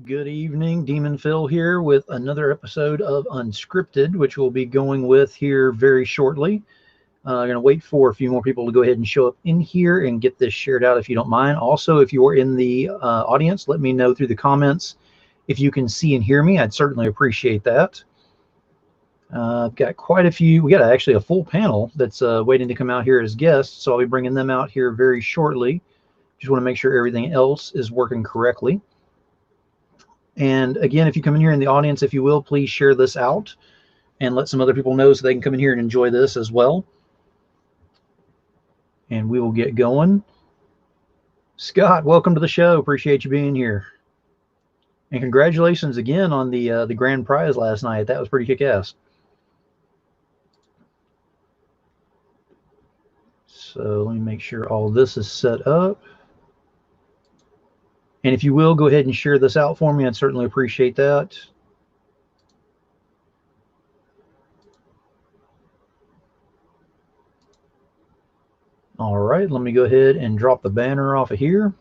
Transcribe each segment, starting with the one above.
Good evening, Demon Phil here with another episode of Unscripted, which we'll be going with here very shortly. I'm going to wait for a few more people to go ahead and show up in here and get this shared out if you don't mind. Also, if you're in the audience, let me know through the comments if you can see and hear me. I'd certainly appreciate that. I've got quite a few. We got actually a full panel that's waiting to come out here as guests, so I'll be bringing them out here very shortly. Just want to make sure everything else is working correctly. And again, if you come in here in the audience, if you will, please share this out and let some other people know so they can come in here and enjoy this as well. And we will get going. Scott, welcome to the show. Appreciate you being here. And congratulations again on the grand prize last night. That was pretty kick-ass. So let me make sure all this is set up. And if you will, go ahead and share this out for me. I'd certainly appreciate that. All right, let me go ahead and drop the banner off of here.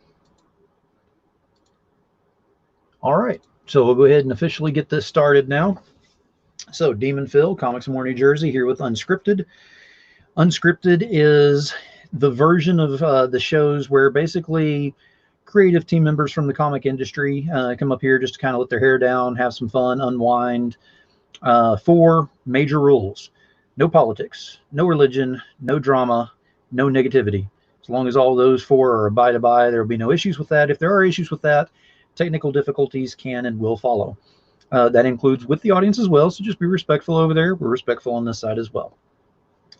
All right, so we'll go ahead and officially get this started now. So Demon Phil, Comics More New Jersey, here with Unscripted. Unscripted is the version of the shows where basically creative team members from the comic industry come up here just to kind of let their hair down, have some fun, unwind. 4 major rules: no politics, no religion, no drama, no negativity. As long as all those 4 are abided by, there will be no issues with that. If there are issues with that, technical difficulties can and will follow. That includes with the audience as well, so just be respectful over there. We're respectful on this side as well.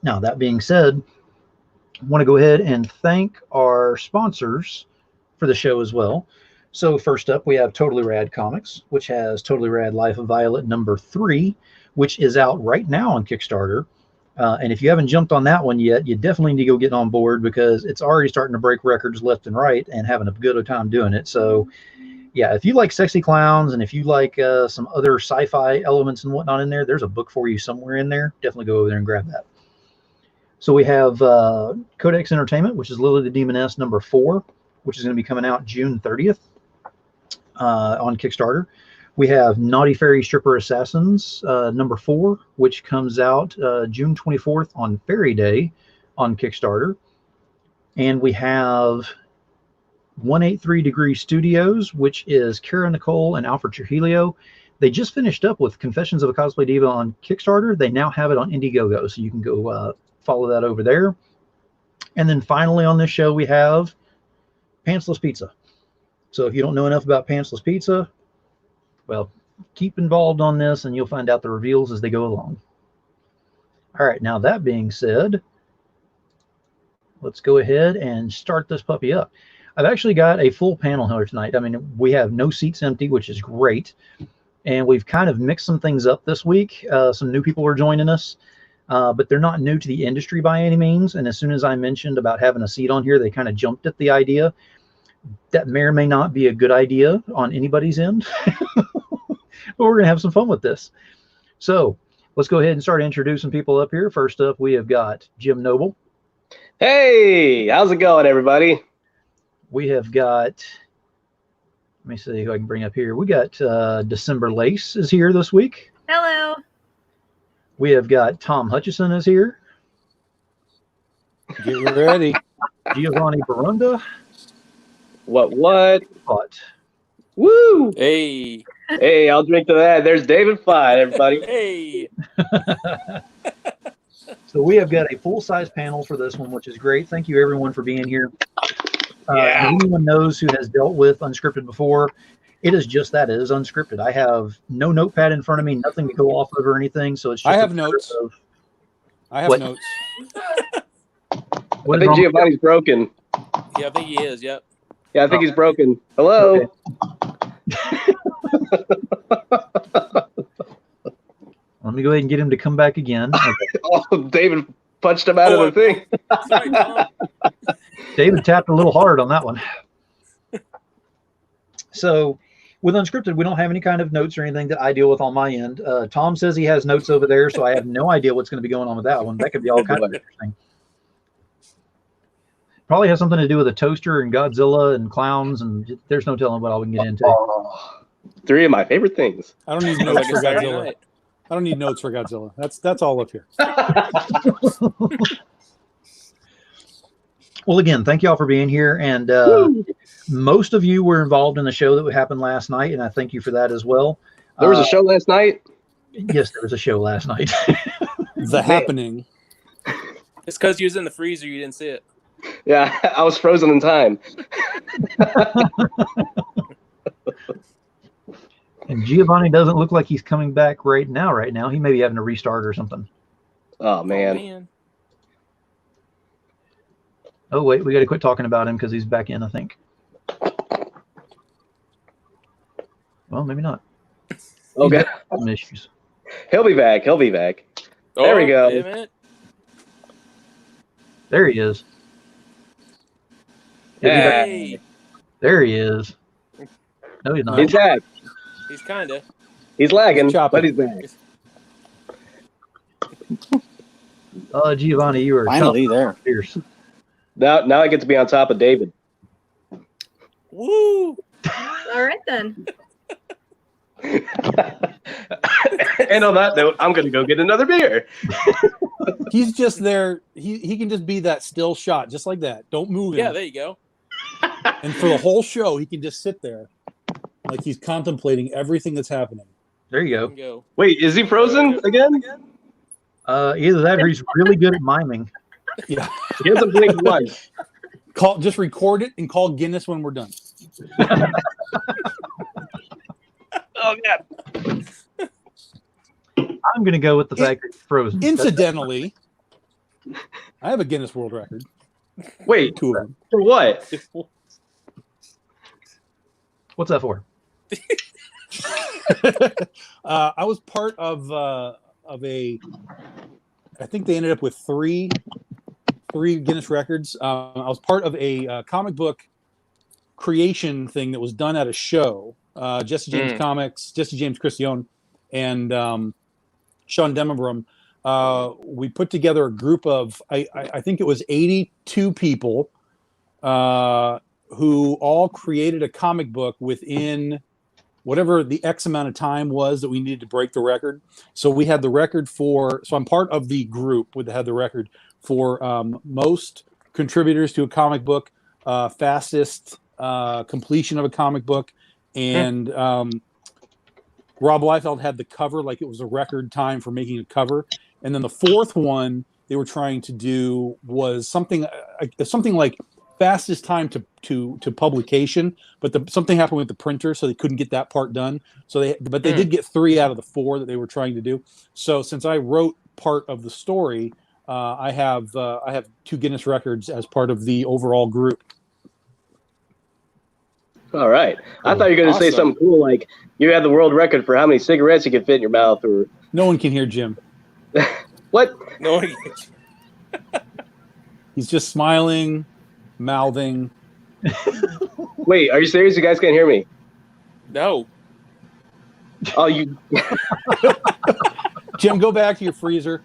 Now, that being said, I want to go ahead and thank our sponsors for the show as well. So first up, we have Totally Rad Comics, which has Totally Rad Life of Violet #3, which is out right now on Kickstarter. And if you haven't jumped on that one yet, you definitely need to go get on board because it's already starting to break records left and right and having a good time doing it. So yeah, if you like sexy clowns and if you like some other sci-fi elements and whatnot in there, there's a book for you somewhere in there. Definitely go over there and grab that. So we have Codex Entertainment, which is Lily the Demoness #4, which is going to be coming out June 30th on Kickstarter. We have Naughty Fairy Stripper Assassins #4, which comes out June 24th on Fairy Day on Kickstarter. And we have 183 Degree Studios, which is Kara Nicole and Alfred Trujillo. They just finished up with Confessions of a Cosplay Diva on Kickstarter. They now have it on Indiegogo, so you can go follow that over there. And then finally on this show, we have Pantsless Pizza. So if you don't know enough about Pantsless Pizza, well, keep involved on this and you'll find out the reveals as they go along. All right, now that being said, let's go ahead and start this puppy up. I've actually got a full panel here tonight. I mean, we have no seats empty, which is great. And we've kind of mixed some things up this week. Some new people are joining us, but they're not new to the industry by any means. And as soon as I mentioned about having a seat on here, they kind of jumped at the idea. That may or may not be a good idea on anybody's end, but we're going to have some fun with this. So let's go ahead and start introducing people up here. First up, we have got Jim Noble. Hey, how's it going, everybody? We have got, let me see who I can bring up here. We got December Lace is here this week. Hello. We have got Tom Hutchison is here. Get ready. Giovanni Barunda. What? What? Woo! Hey. Hey, I'll drink to that. There's David Fine, everybody. Hey. So we have got a full-size panel for this one, which is great. Thank you, everyone, for being here. Yeah. If anyone knows who has dealt with Unscripted before, it is just that. It is Unscripted. I have no notepad in front of me, nothing to go off of or anything. So it's just I have notes. I have What? notes. What I think Giovanni's broken. Yeah, I think he is. Yep. Yeah, I think he's broken. Hello. Okay. Let me go ahead and get him to come back again. Okay. Oh, David punched him out of the thing. Sorry, Tom. David tapped a little hard on that one. So with Unscripted, we don't have any kind of notes or anything that I deal with on my end. Tom says he has notes over there, so I have no idea what's going to be going on with that one. That could be all kind of interesting. Probably has something to do with a toaster and Godzilla and clowns, and there's no telling what all we can get into. Three of my favorite things. I don't need Sounds notes like for a Saturday Godzilla. night. I don't need notes for Godzilla. That's all up here. Well, again, thank y'all for being here. And most of you were involved in the show that happened last night, and I thank you for that as well. There was a show last night. Yes, there was a show last night. The Happening. It's because you was in the freezer, you didn't see it. Yeah, I was frozen in time. And Giovanni doesn't look like he's coming back right now. He may be having to restart or something. Oh, man. Oh, man. Oh, wait, we got to quit talking about him because he's back in, I think. Well, maybe not. Okay. Some issues. He'll be back. He'll be back. There we go. Wait a minute. There he is. Yeah. Hey, There he is. No, he's not. He's back. he's kind of. He's lagging, Chopping. but he's back. Giovanni, you were Finally there. fierce. Now I get to be on top of David. Woo! All right then. And on that note, I'm going to go get another beer. He's just there. He can just be that still shot, just like that. Don't move him. Yeah, there you go. And for the whole show, he can just sit there like he's contemplating everything that's happening. There you go. Go. Wait, is he frozen again? Either that or he's really good at miming. Yeah. He hasn't blinked once. Just record it and call Guinness when we're done. Oh, God. I'm going to go with the fact that he's frozen. Incidentally, I have a Guinness World Record. Wait, Two of them. for what? What's that for? I was part of a. I think they ended up with three Guinness records. I was part of a comic book creation thing that was done at a show. Jesse James Comics, Jesse James Christione, and Sean Demabrum. We put together a group of I think it was 82 people who all created a comic book within whatever the X amount of time was that we needed to break the record. So we had the record for, so I'm part of the group that had the record for most contributors to a comic book, fastest completion of a comic book, and Rob Liefeld had the cover, like it was a record time for making a cover. And then the fourth one they were trying to do was something like fastest time to publication, but something happened with the printer, so they couldn't get that part done. So they did get 3 out of the 4 that they were trying to do. So since I wrote part of the story, I have 2 Guinness records as part of the overall group. All right. I thought you were going to say something cool like you had the world record for how many cigarettes you could fit in your mouth, or No one can hear Jim. what? No, He's just smiling, mouthing. Wait, are you serious? You guys can't hear me? no. Oh, you. Jim, go back to your freezer.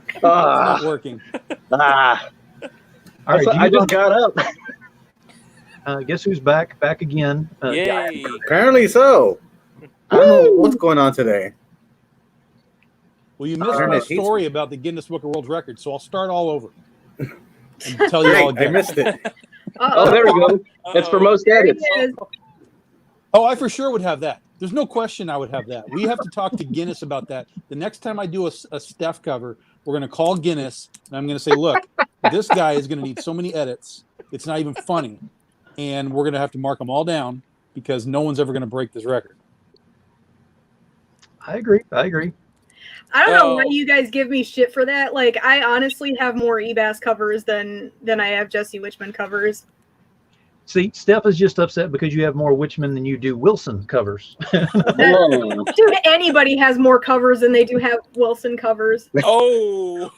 It's Ah, not working. ah. All right, I just got up. guess who's back? Back again. Yay. Apparently so. I don't know what's going on today. Well, you missed my Internet hates story about the Guinness Book of World Records, so I'll start all over and tell you all Great, I again. missed it. Oh, there we go. It's for most There edits. it is. Oh, I for sure would have that. There's no question I would have that. We have to talk to Guinness about that. The next time I do a Steph cover, we're going to call Guinness, and I'm going to say, look, this guy is going to need so many edits. It's not even funny. And we're going to have to mark them all down because no one's ever going to break this record. I agree. I don't know why you guys give me shit for that. Like, I honestly have more eBass covers than I have Jesse Witchman covers. See, Steph is just upset because you have more Witchman than you do Wilson covers. Whoa. Dude, anybody has more covers than they do have Wilson covers. Oh.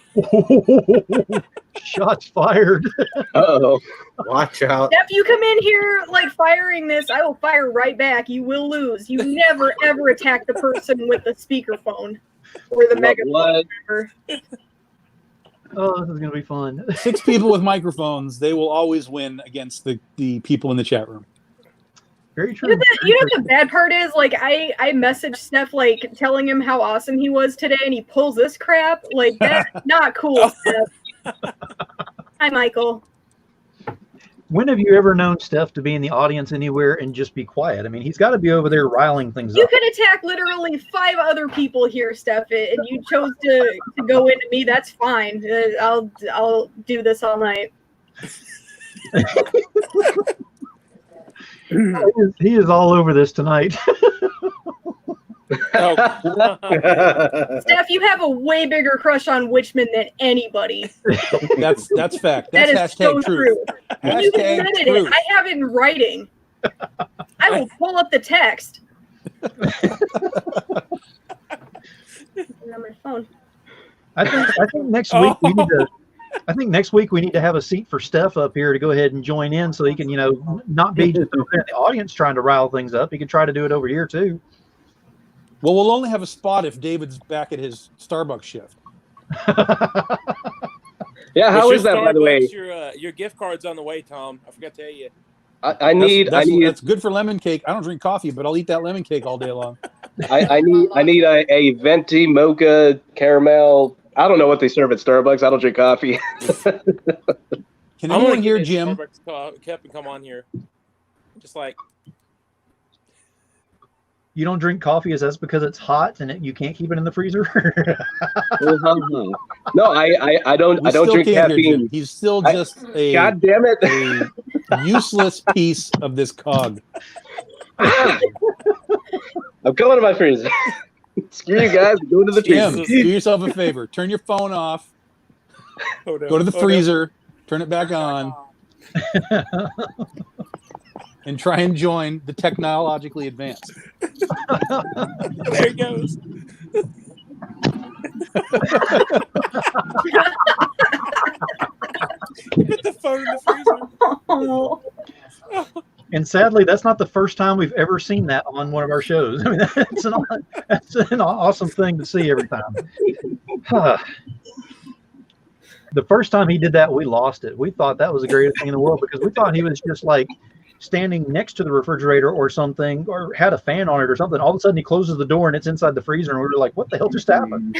Shots fired. Uh-oh. Watch out. If you come in here like firing this, I will fire right back. You will lose. You never ever attack the person with the speakerphone or the megaphone. What? Whatever. Oh, this is going to be fun. 6 people with microphones, they will always win against the people in the chat room. Very true. You know what the bad part is? Like, I messaged Steph, like, telling him how awesome he was today, and he pulls this crap. Like, that's not cool, Steph. Hi, Michael. When have you ever known Steph to be in the audience anywhere and just be quiet? I mean, he's got to be over there riling things You up. could attack literally 5 other people here, Steph, and you chose to go into me. That's fine. I'll do this all night. He is all over this tonight. Oh. Steph, you have a way bigger crush on Witchman than anybody. That's fact. That That's is so hashtag truth. true. And you Hashtag admitted truth. it. I have it in writing. I will pull up the text. On my phone. I think next week we need to. I think next week we need to have a seat for Steph up here to go ahead and join in, so he can, not be just over there in the audience trying to rile things up. He can try to do it over here too. Well, we'll only have a spot if David's back at his Starbucks shift. Yeah, how is that, by the way? Your gift card's on the way, Tom. I forgot to tell you. I need That's good for lemon cake. I don't drink coffee, but I'll eat that lemon cake all day long. I need a venti mocha caramel. I don't know what they serve at Starbucks. I don't drink coffee. Can anyone hear Jim? Starbucks come on here. Just like, You don't drink coffee? Is that because it's hot and you can't keep it in the freezer? No, I don't drink caffeine. He's still just God damn it! a useless piece of this cog. I'm going to my freezer. Screw you guys. Go to the Jim, freezer. do yourself a favor. Turn your phone off. oh, no. Go to the Oh, no. freezer. Turn it back on. And try and join the technologically advanced. There it goes. Put the phone in the freezer. Oh. And sadly, that's not the first time we've ever seen that on one of our shows. I mean, that's an awesome thing to see every time. The first time he did that, we lost it. We thought that was the greatest thing in the world because we thought he was just like standing next to the refrigerator or something, or had a fan on it or something. All of a sudden, he closes the door and it's inside the freezer, and we were like, "What the hell just happened?"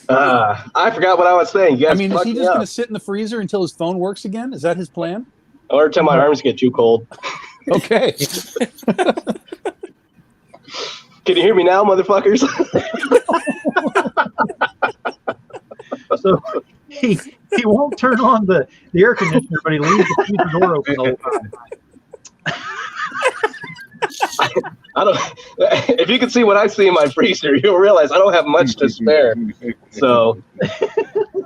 I forgot what I was saying. You guys I mean, is he fucked just me going to up. sit in the freezer until his phone works again? Is that his plan? Or until my arms get too cold. Okay. Can you hear me now, motherfuckers? So he won't turn on the air conditioner, but he leaves the door open the whole time. I don't. If you can see what I see in my freezer, you'll realize I don't have much to spare. So,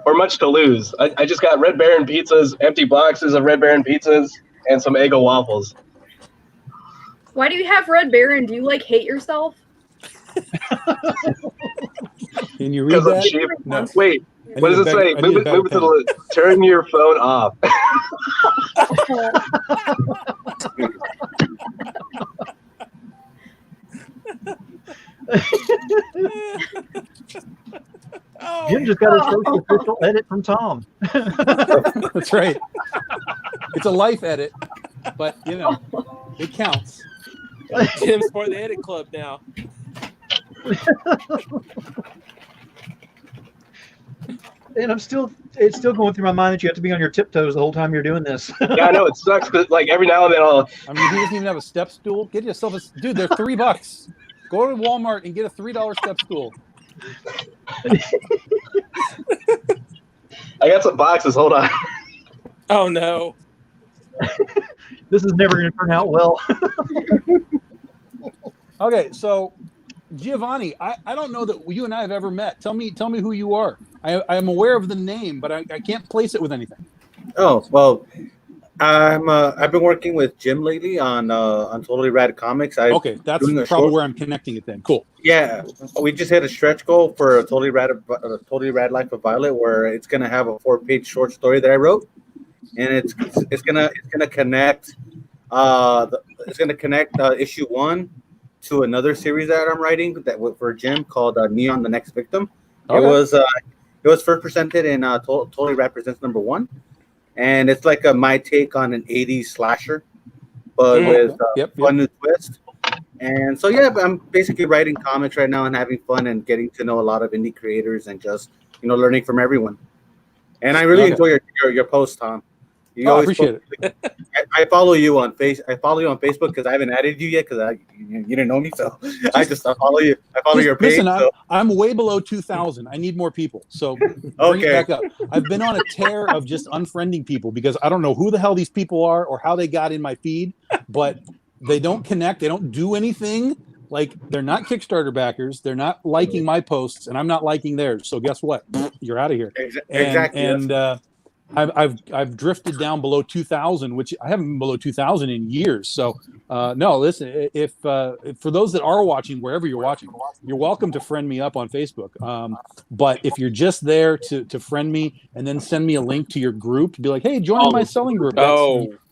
or much to lose. I just got Red Baron pizzas, empty boxes of Red Baron pizzas, and some Eggo waffles. Why do you have Red Baron? Do you like hate yourself? Can you read Because I'm that? cheap. No. Wait, I what need does a it bag- say? I need Move a it bag to pen. the. Turn your phone off. Oh, Jim just got his first official edit from Tom. That's right. It's a life edit, but it counts. Jim's part of the edit club now. And it's still going through my mind that you have to be on your tiptoes the whole time you're doing this. Yeah, I know it sucks. But like every now and then, I'll. I mean, he doesn't even have a step stool. Get yourself a dude. They're $3. Go to Walmart and get a $3 step stool. I got some boxes. Hold on. Oh no. This is never going to turn out well. Okay, so Giovanni, I don't know that you and I have ever met. Tell me who you are. I'm aware of the name, but I can't place it with anything. Oh well, I've been working with Jim lately on Totally Rad Comics. Okay, that's doing a probably short- where I'm connecting it then. Cool. Yeah, we just hit a stretch goal for Totally Rad Life of Violet, where it's gonna have a 4-page short story that I wrote, and it's gonna connect issue 1 to another series that I'm writing for Jim called Neon: The Next Victim. Okay. It was first presented in Totally Rad Presents #1. and it's like my take on an '80s slasher, but with fun new twist. And so yeah, I'm basically writing comics right now and having fun and getting to know a lot of indie creators and just learning from everyone. And I really enjoy your posts, Tom. You always appreciate it. I follow you on I follow you on Facebook because I haven't added you yet because you didn't know me, so I follow you. I follow your page. Listen, I'm way below 2,000. I need more people, so bring it back up. I've been on a tear of just unfriending people because I don't know who the hell these people are or how they got in my feed, but they don't connect. They don't do anything. Like, they're not Kickstarter backers. They're not liking my posts, and I'm not liking theirs. So guess what? You're out of here. Exactly. And I've drifted down below 2,000, which I haven't been below 2,000 in years. So no, listen, if for those that are watching, wherever you're watching, you're welcome to friend me up on Facebook. But if you're just there to friend me and then send me a link to your group, be like, hey, join my selling group.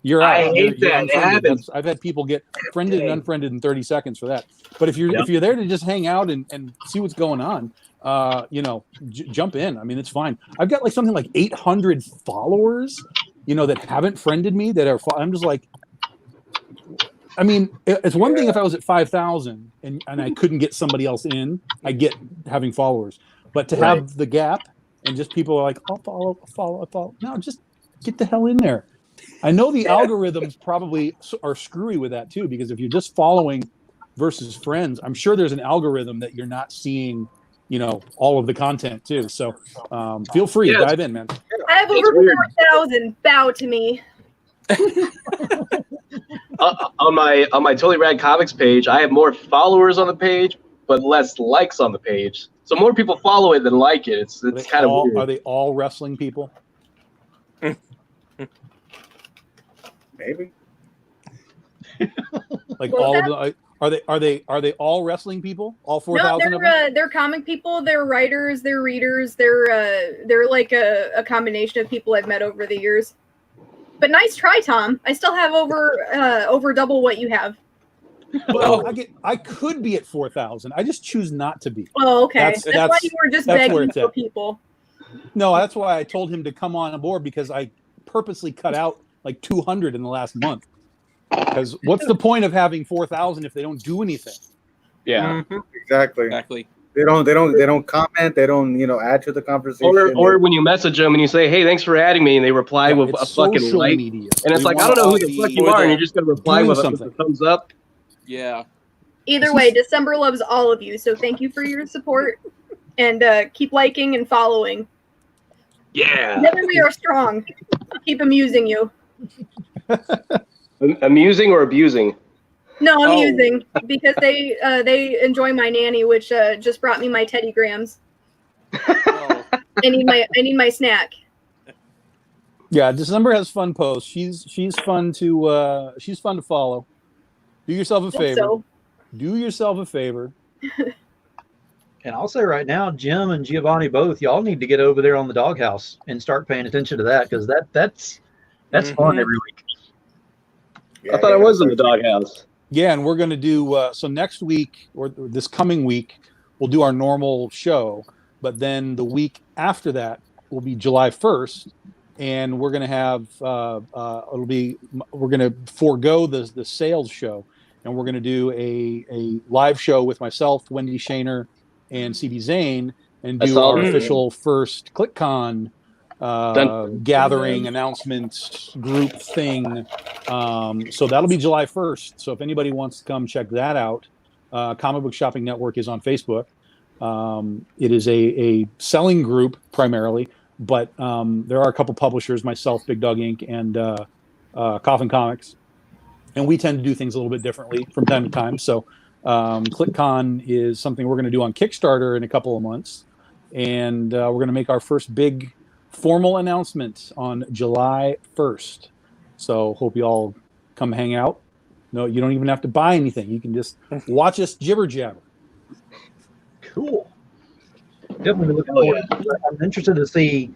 You're out. I hate that. I've had people get friended and unfriended in 30 seconds for that. But if you're there to just hang out and see what's going on, jump in. I mean, it's fine. I've got something like 800 followers, that haven't friended me, that are. I'm just like, I mean, it's one thing if I was at 5,000 and I couldn't get somebody else in. I get having followers, but to have the gap and just people are like, I'll follow. No, just get the hell in there. I know the algorithms probably are screwy with that too, because if you're just following versus friends, I'm sure there's an algorithm that you're not seeing, all of the content too. So feel free to dive in, man. I have over 4,000. Bow to me. On my Totally Rad Comics page, I have more followers on the page, but less likes on the page. So more people follow it than like it. It's kind of weird. Are they all wrestling people? Maybe. Like all of the, are they all wrestling people? All 4,000 of them? They're comic people. They're writers. They're readers. They're like a combination of people I've met over the years. But nice try, Tom. I still have over double what you have. Well, I could be at 4,000. I just choose not to be. Oh, okay. That's why you were just begging for people. No, that's why I told him to come on board, because I purposely cut out like 200 in the last month. Because what's the point of having 4,000 if they don't do anything? Yeah, exactly. They don't comment. They don't add to the conversation. Or when you message them and you say, "Hey, thanks for adding me," and they reply with a fucking like, media. And it's like, I don't know who the fuck you are, and you're just gonna reply with a thumbs up. Yeah. Either way, December loves all of you, so thank you for your support, and keep liking and following. Yeah. Together we are strong. Keep amusing you. Amusing or abusing? No, amusing, because they enjoy my nanny, which just brought me my Teddy Grahams. I need my snack. Yeah, December has fun posts. She's fun to follow. Do yourself a favor. So. Do yourself a favor. And I'll say right now, Jim and Giovanni both, y'all need to get over there on the doghouse and start paying attention to that, because that's fun every week. I thought I was in the doghouse. Yeah, and we're going to do so next week, or this coming week, we'll do our normal show, but then the week after that will be July 1st, and we're going to have we're going to forego the sales show, and we're going to do a live show with myself, Wendy Shaner, and CB Zane, and do our official first ClickCon gathering announcement group thing. So that'll be July 1st. So if anybody wants to come check that out, Comic Book Shopping Network is on Facebook. It is a selling group primarily, but there are a couple publishers, myself, Big Dog Inc., and Coffin Comics, and we tend to do things a little bit differently from time to time. So ClickCon is something we're going to do on Kickstarter in a couple of months, and we're going to make our first big formal announcement on July 1st. So hope you all come hang out. No, you don't even have to buy anything. You can just watch us jibber jabber. Cool. Definitely looking forward. I'm interested to see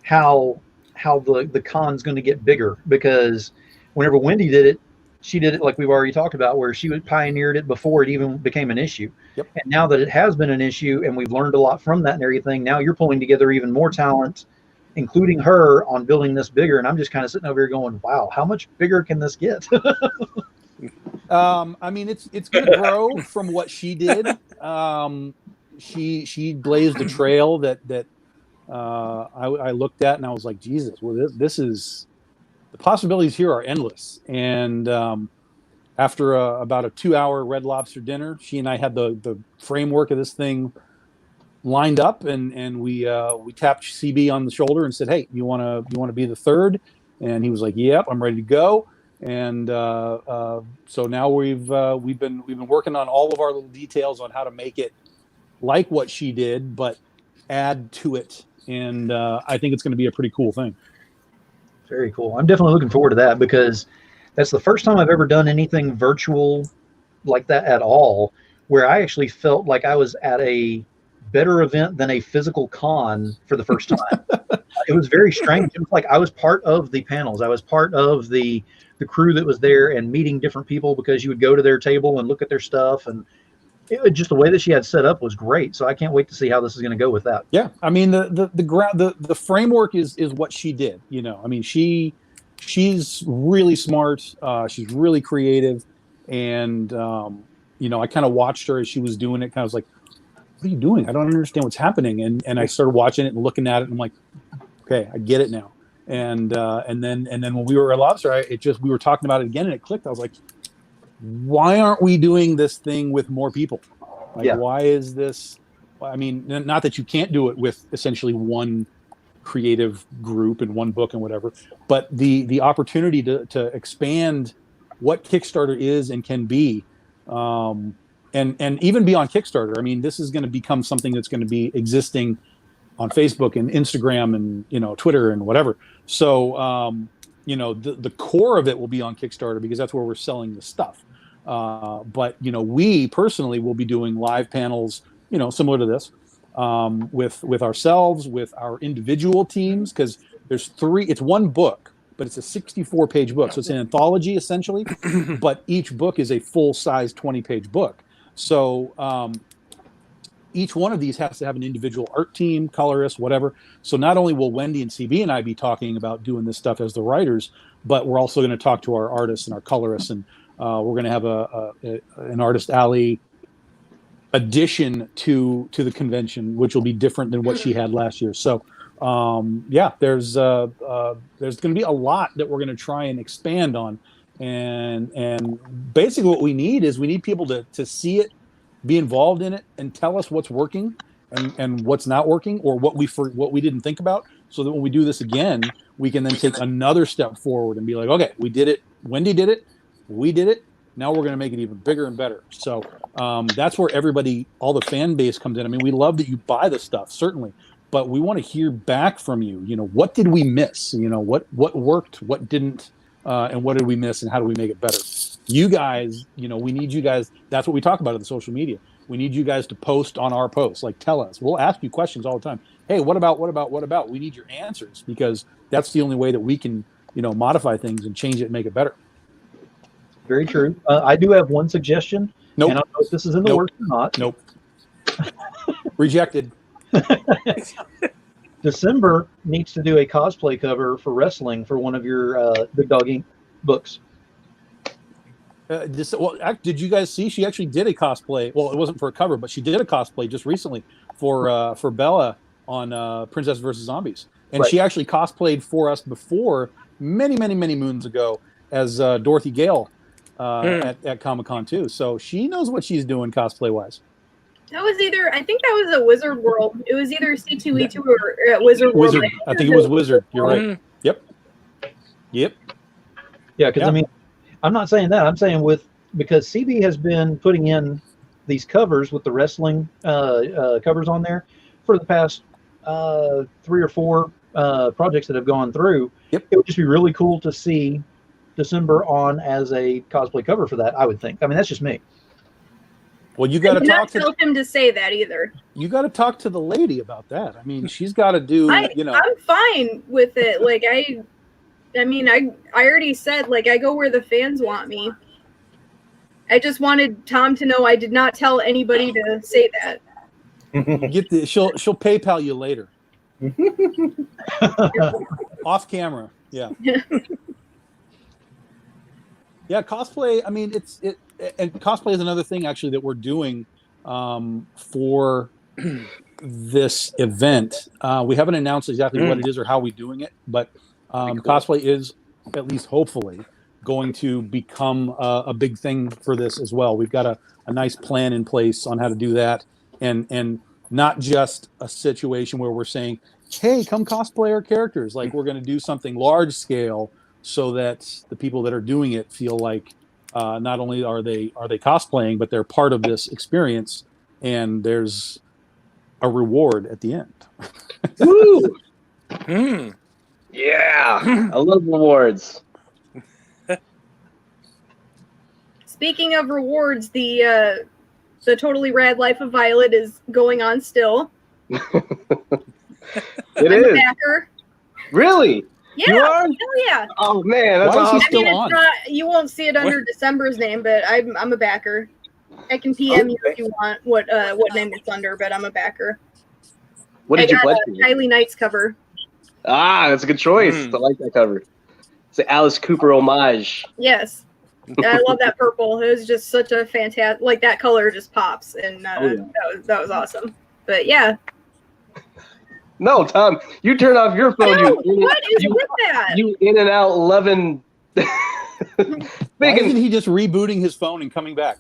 how the con's going to get bigger, because whenever Wendy did it, she did it like we've already talked about, where she pioneered it before it even became an issue. Yep. And now that it has been an issue and we've learned a lot from that and everything, now you're pulling together even more talent including her on building this bigger. And I'm just kind of sitting over here going, wow, how much bigger can this get? I mean, it's going to grow from what she did. She blazed a trail that I looked at and I was like, Jesus, well, this is, the possibilities here are endless. And after about a 2-hour Red Lobster dinner, she and I had the framework of this thing lined up, and we tapped CB on the shoulder and said, "Hey, you want to be the third?" And he was like, "Yep, I'm ready to go." And so now we've been working on all of our little details on how to make it like what she did, but add to it. And I think it's going to be a pretty cool thing. Very cool. I'm definitely looking forward to that, because that's the first time I've ever done anything virtual like that at all, where I actually felt like I was at a better event than a physical con for the first time. It was very strange. It was like I was part of the panels. I was part of the crew that was there and meeting different people, because you would go to their table and look at their stuff, and just the way that she had set up was great. So I can't wait to see how this is going to go with that. Yeah, I mean the framework is what she did. You know, I mean she's really smart. She's really creative, and you know, I kind of watched her as she was doing it. Kind of was like, what are you doing? I don't understand what's happening. And I started watching it and looking at it, and I'm like, okay, I get it now. And then when we were at Lobster, we were talking about it again, and it clicked. I was like, why aren't we doing this thing with more people? Like, Yeah. Why is this? I mean, not that you can't do it with essentially one creative group and one book and whatever, but the opportunity to expand what Kickstarter is and can be, and even beyond Kickstarter. I mean, this is going to become something that's going to be existing on Facebook and Instagram and, you know, Twitter and whatever. So, you know, the core of it will be on Kickstarter, because that's where we're selling the stuff. But, you know, we personally will be doing live panels, you know, similar to this, with ourselves, with our individual teams, because there's it's one book, but it's a 64-page book. So it's an anthology essentially, but each book is a full-size 20-page book. So each one of these has to have an individual art team, colorist, whatever. So not only will Wendy and CB and I be talking about doing this stuff as the writers, but we're also going to talk to our artists and our colorists, and we're going to have an Artist Alley addition to the convention, which will be different than what she had last year. So yeah, there's going to be a lot that we're going to try and expand on, and basically what we need people to see it, be involved in it, and tell us what's working and what's not working, or what we didn't think about, so that when we do this again, we can then take another step forward and be like, okay, we did it. Wendy did it. We did it. Now we're going to make it even bigger and better. So that's where all the fan base comes in. I mean, we love that you buy the stuff, certainly, but we want to hear back from you. You know, what did we miss? You know, what worked, what didn't, and what did we miss, and how do we make it better? You guys, you know, we need you guys. That's what we talk about in the social media. We need you guys to post on our posts. Like, tell us. We'll ask you questions all the time. Hey, what about? We need your answers, because that's the only way that we can, you know, modify things and change it and make it better. Very true. I do have one suggestion. Nope. And I don't know if this is in the works or not. Nope. Rejected. December needs to do a cosplay cover for wrestling for one of your Big Dog Inc. books. Did you guys see? She actually did a cosplay. Well, it wasn't for a cover, but she did a cosplay just recently for Bella on Princess vs. Zombies, and right. She actually cosplayed for us before, many moons ago, as Dorothy Gale at Comic-Con too. So she knows what she's doing cosplay wise. That was I think that was a Wizard World. It was either C2E2 or Wizard World. I think it was Wizard. You're right. Yep. Yeah, because I mean, I'm not saying that. I'm saying because CB has been putting in these covers with the wrestling covers on there for the past 3 or 4 projects that have gone through. Yep. It would just be really cool to see December on as a cosplay cover for that, I would think. I mean, that's just me. Well, you got to talk to him to say that either. You got to talk to the lady about that. I mean, she's got to do. I'm fine with it. Like I mean, I already said, like, I go where the fans want me. I just wanted Tom to know I did not tell anybody to say that. She'll PayPal you later. Off camera. Yeah. Yeah, cosplay. I mean, and cosplay is another thing actually that we're doing for this event. We haven't announced exactly what it is or how we're doing it, but cosplay is, at least hopefully, going to become a big thing for this as well. We've got a nice plan in place on how to do that, and not just a situation where we're saying, hey, come cosplay our characters. Like, we're going to do something large scale so that the people that are doing it feel like not only are they cosplaying, but they're part of this experience, and there's a reward at the end. Woo! Yeah, I love rewards. Speaking of rewards, the Totally Rad Life of Violet is going on still. It I'm is. a backer. Really? Yeah. You are? Hell yeah. Oh man, that's Why is he awesome. still It's on? not, you won't see it under December's name, but I'm a backer. I can PM you if you want what name it's under, but I'm a backer. What did you pledge a to? Kylie Knights cover. Ah, that's a good choice. I like that cover. It's an Alice Cooper homage. Yes. I love that purple. It was just such a fantastic, like, that color just pops, and that was awesome. But yeah. No, Tom, you turn off your phone. No, what is with that? You in and out loving. Why isn't he just rebooting his phone and coming back?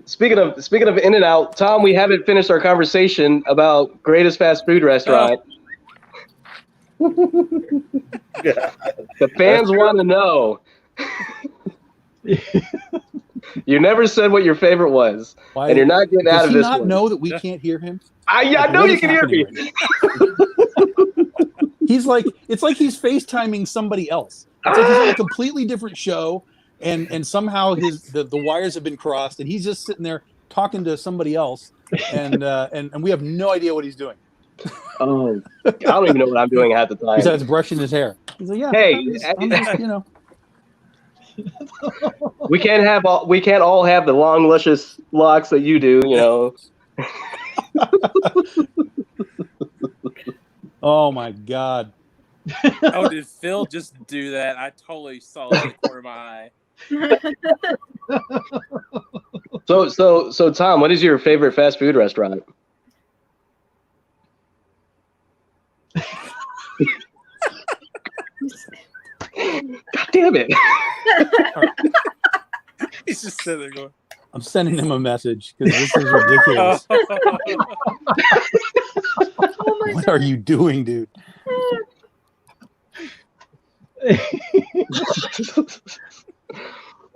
Speaking of in and out, Tom, we haven't finished our conversation about greatest fast food restaurant. The fans want to know. You never said what your favorite was, and you're not getting out of this one. Does he not know that we can't hear him? I know you can hear me. He's like, it's like he's FaceTiming somebody else. It's like he's on a completely different show, and somehow the wires have been crossed, and he's just sitting there talking to somebody else, and we have no idea what he's doing. Oh, I don't even know what I'm doing half the time. Besides brushing his hair. He's like, yeah, hey, I'm just, you know. We can't all have the long, luscious locks that you do, you know. Oh my God. Oh, did Phil just do that? I totally saw it in the corner of my eye. So Tom, what is your favorite fast food restaurant? God damn it. He's just sitting there going, I'm sending him a message because this is ridiculous. What are you doing, dude?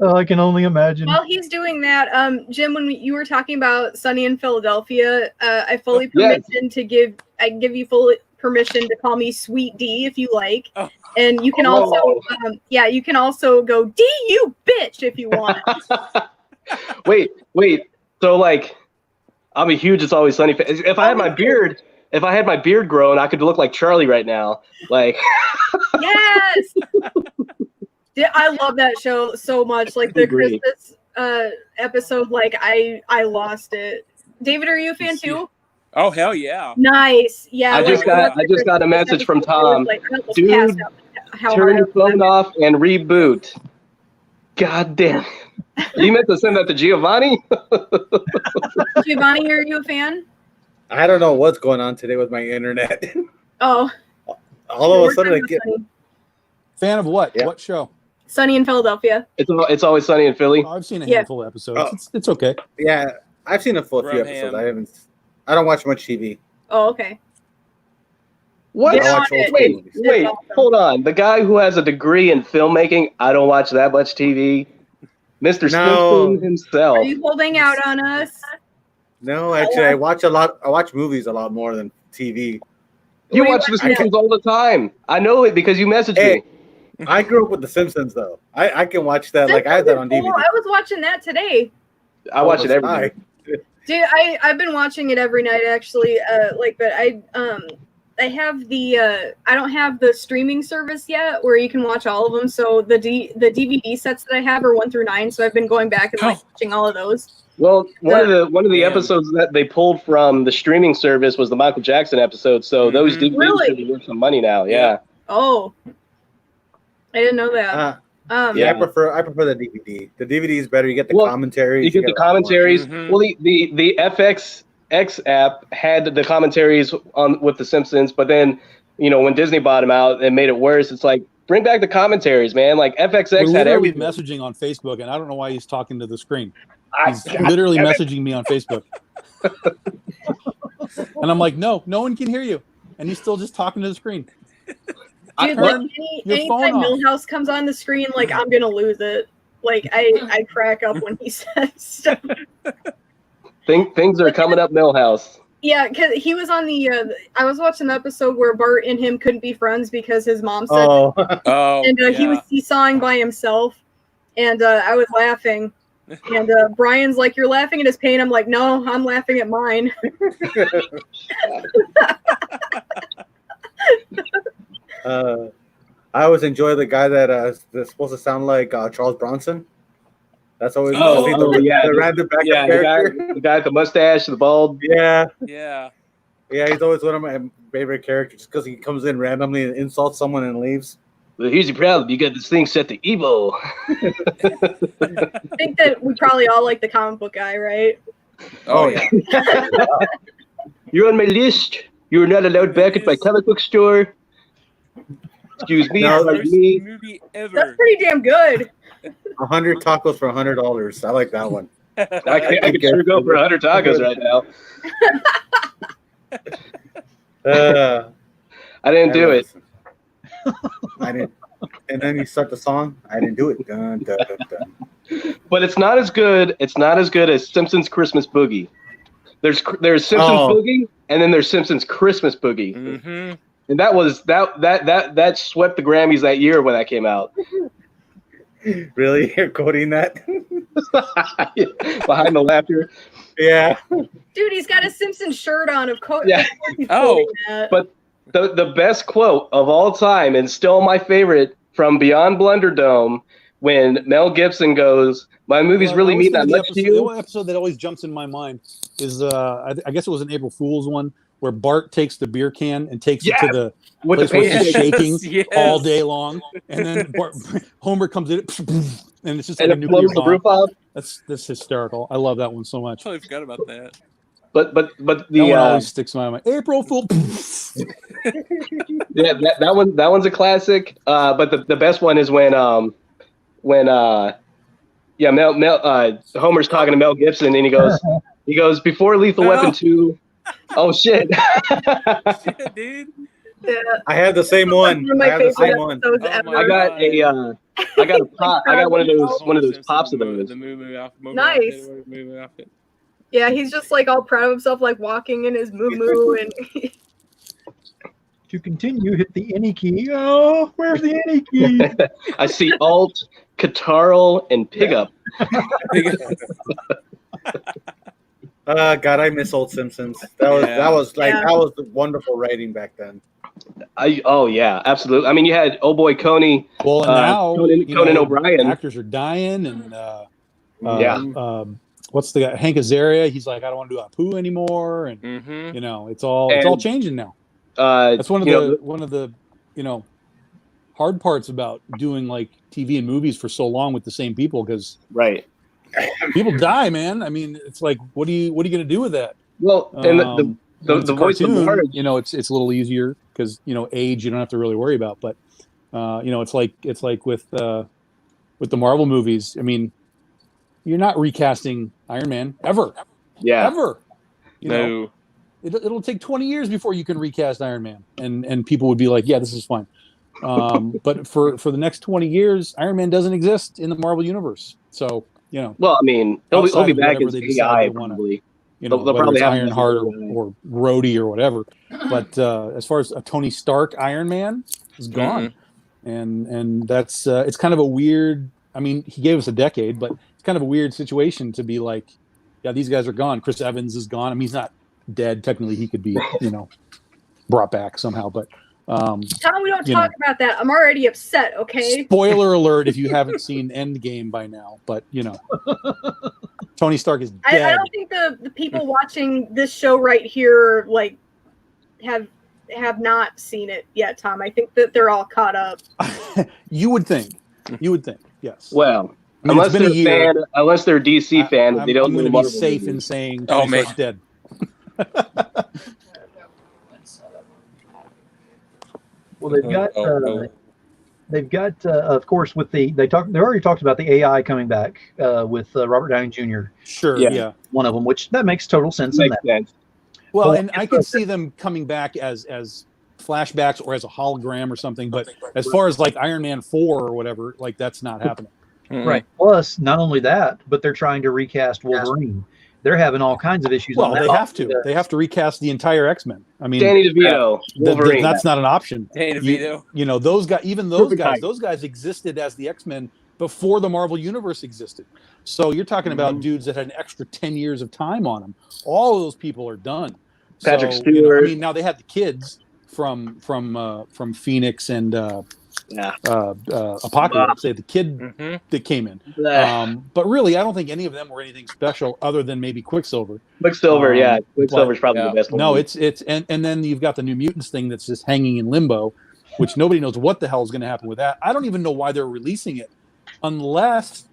I can only imagine. While he's doing that, Jim, when you were talking about Sunny in Philadelphia, I fully permission to give you full permission to call me Sweet D if you like. Oh. And you can also, you can also go D, you bitch, if you want. Wait. So like, I'm a huge It's Always Sunny fan. If I had my beard grown, I could look like Charlie right now. Like. Yes. I love that show so much. Like the Christmas episode, like I lost it. David, are you a fan too? Oh hell yeah! Nice, yeah. I just got a message from Tom. Dude, turn your phone off and reboot. God damn. You meant to send that to Giovanni? Giovanni, are you a fan? I don't know what's going on today with my internet. Oh. All of a sudden I get. Fan of what? Yeah. What show? Sunny in Philadelphia. It's Always Sunny in Philly. Oh, I've seen a handful of episodes. Oh. It's okay. Yeah, I've seen a few episodes. I don't watch much TV. Oh, okay. What? Wait, awesome. Hold on. The guy who has a degree in filmmaking, I don't watch that much TV. Mr. Simpson himself. Are you holding out on us? No, actually, I watch movies a lot more than TV. You watch The Simpsons all the time. I know it because you messaged me. I grew up with The Simpsons, though. I can watch that. Like I have that on DVD. I was watching that today. I watch it every night. Dude, I've been watching it every night actually. But the I don't have the streaming service yet where you can watch all of them. So the DVD sets that I have are 1 through 9. So I've been going back and watching all of those. Well, one of the Damn. episodes that they pulled from the streaming service was the Michael Jackson episode. So those DVDs Really? should be worth some money now. Yeah. Oh, I didn't know that. Yeah, I prefer the DVD. The DVD is better. You get the commentaries. You get the commentaries. Well, the FXX app had the commentaries on with The Simpsons, but then when Disney bought them out and made it worse, it's like bring back the commentaries, man. Like FXX had everything. Messaging on Facebook, and I don't know why he's talking to the screen. He's literally messaging me on Facebook, and I'm like, no one can hear you, and he's still just talking to the screen. Dude, anytime Milhouse comes on the screen, like I'm gonna lose it. Like I crack up when he says stuff. Things are coming up, Milhouse. Yeah, because he was on I was watching an episode where Bart and him couldn't be friends because his mom said and he was seesawing by himself, and I was laughing. And Brian's like, "You're laughing at his pain." I'm like, "No, I'm laughing at mine." I always enjoy the guy that's supposed to sound like Charles Bronson. That's always the random backup character. The guy with the mustache, the bald. Yeah. Yeah. Yeah, he's always one of my favorite characters just because he comes in randomly and insults someone and leaves. Well, here's your problem. You got this thing set to evil. I think that we probably all like the comic book guy, right? Oh yeah. You're on my list. You're not allowed back at my comic book store. Excuse me. Worst movie ever. That's pretty damn good. 100 tacos for $100. I like that one. I could sure go for 100 tacos right now. I didn't do it. I didn't. And then you start the song. I didn't do it. Dun, dun, dun. But it's not as good. It's not as good as Simpsons Christmas Boogie. There's Simpsons Boogie, and then there's Simpsons Christmas Boogie. Mm-hmm. And that swept the Grammys that year when that came out. Really? You're quoting that? Behind the laughter. Yeah. Dude, he's got a Simpsons shirt on. Of course. Yeah. But the best quote of all time, and still my favorite, from Beyond Blunderdome, when Mel Gibson goes, "My movies really mean that much to you." The episode that always jumps in my mind is I guess it was an April Fool's one, where Bart takes the beer can and takes it to the place where it's shaking all day long, and then Homer comes in, and it's just like a nuclear bomb. That's hysterical. I love that one so much. I totally forgot about that. But the that one always sticks in my mind. April Fool. Yeah, that one's a classic. But the best one is when Homer's talking to Mel Gibson, and he goes before Lethal Weapon 2. Oh shit! Shit, dude. Yeah. I had the same one. One of my favorite one. episodes ever. I got a pop. I got one of those pops of those. The moo Nice. outfit. Yeah, he's just like all proud of himself, like walking in his moo and. To continue, hit the any key. Oh, where's the any key? I see Alt, Catarl, and Pigup. God, I miss old Simpsons. That was the wonderful writing back then. Yeah, absolutely. I mean, you had boy Coney. Well, and now Conan O'Brien. Actors are dying, and what's the guy? Hank Azaria? He's like, I don't want to do Apu anymore, and it's all changing now. That's one of the hard parts about doing like TV and movies for so long with the same people, because people die, man. I mean, it's like, what are you gonna do with that? Well, and the voice of Marge, it's a little easier because age you don't have to really worry about. But it's like with the Marvel movies. I mean, you're not recasting Iron Man ever. Yeah, ever. No. It'll take 20 years before you can recast Iron Man, and people would be like, yeah, this is fine. But for the next 20 years, Iron Man doesn't exist in the Marvel universe. So, well, I mean, he'll be back as AI probably. They'll probably have Ironheart or Rhodey or whatever. But as far as a Tony Stark Iron Man is gone, and that's it's kind of a weird. I mean, he gave us a decade, but it's kind of a weird situation to be like, yeah, these guys are gone. Chris Evans is gone. I mean, he's not dead. Technically, he could be, brought back somehow. But Tom, we don't talk about that. I'm already upset. Okay. Spoiler alert if you haven't seen Endgame by now, but Tony Stark is dead. I don't think the people watching this show right here like have not seen it yet, Tom. I think that they're all caught up. You would think, yes. Well, unless they're a DC fan, they don't. I'm going to be safe in saying Tony Stark's dead. Well, they've got of course with they already talked about the AI coming back with Robert Downey Jr. Sure, yeah, one of them, which that makes total sense. Well, and I can see them coming back as flashbacks or as a hologram or something. But as far as like Iron Man 4 or whatever, like that's not happening. Mm-hmm. Right. Plus, not only that, but they're trying to recast Wolverine. They're having all kinds of issues. Well, they have to. They have to recast the entire X-Men. I mean, Danny DeVito, Wolverine. That's not an option. Danny DeVito. Those guys. Even those guys. Those guys existed as the X-Men before the Marvel Universe existed. So you're talking about dudes that had an extra 10 years of time on them. All of those people are done. Patrick Stewart. I mean, now they had the kids from Phoenix and Apocalypse. They had the kid that came in. But really, I don't think any of them were anything special other than maybe Quicksilver. Quicksilver's probably the best one. No, it's and then you've got the New Mutants thing that's just hanging in limbo, which nobody knows what the hell is going to happen with that. I don't even know why they're releasing it, unless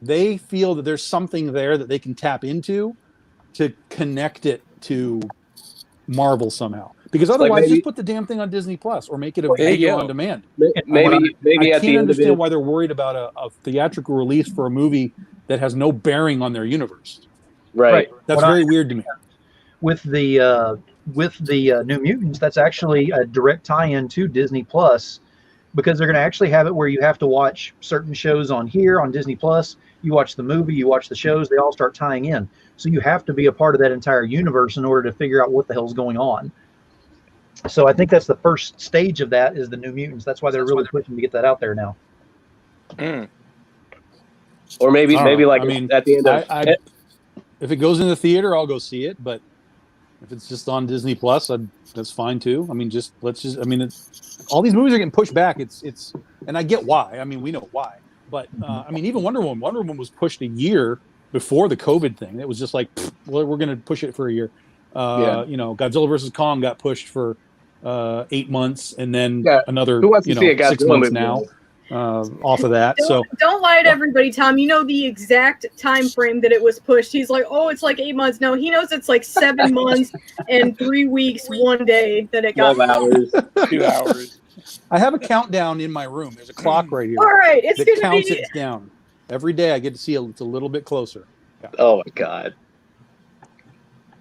they feel that there's something there that they can tap into to connect it to Marvel somehow. Because otherwise, just put the damn thing on Disney Plus or make it a video on demand. Maybe I can't understand why they're worried about a theatrical release for a movie that has no bearing on their universe. Right. That's very weird to me. With the New Mutants, that's actually a direct tie-in to Disney Plus, because they're going to actually have it where you have to watch certain shows on Disney Plus. You watch the movie, you watch the shows, they all start tying in. So you have to be a part of that entire universe in order to figure out what the hell's going on. So I think that's the first stage of that is the New Mutants. That's why they're really pushing to get that out there now. Or maybe at the end of if it goes in the theater, I'll go see it. But if it's just on Disney Plus, that's fine too. I mean, all these movies are getting pushed back. It's and I get why. I mean, we know why. But I mean, even Wonder Woman was pushed a year before the COVID thing. It was just like, well, we're going to push it for a year. Godzilla versus Kong got pushed for 8 months, and then another 6 months now off of that. Don't lie to everybody, Tom. You know the exact time frame that it was pushed. He's like, oh, it's like 8 months. No, he knows it's like 7 months and 3 weeks, 1 day that it got 12 hours, 2 hours. I have a countdown in my room. There's a clock right here. All right, it's that counts it down. Every day I get to see it's a little bit closer. Yeah. Oh my God.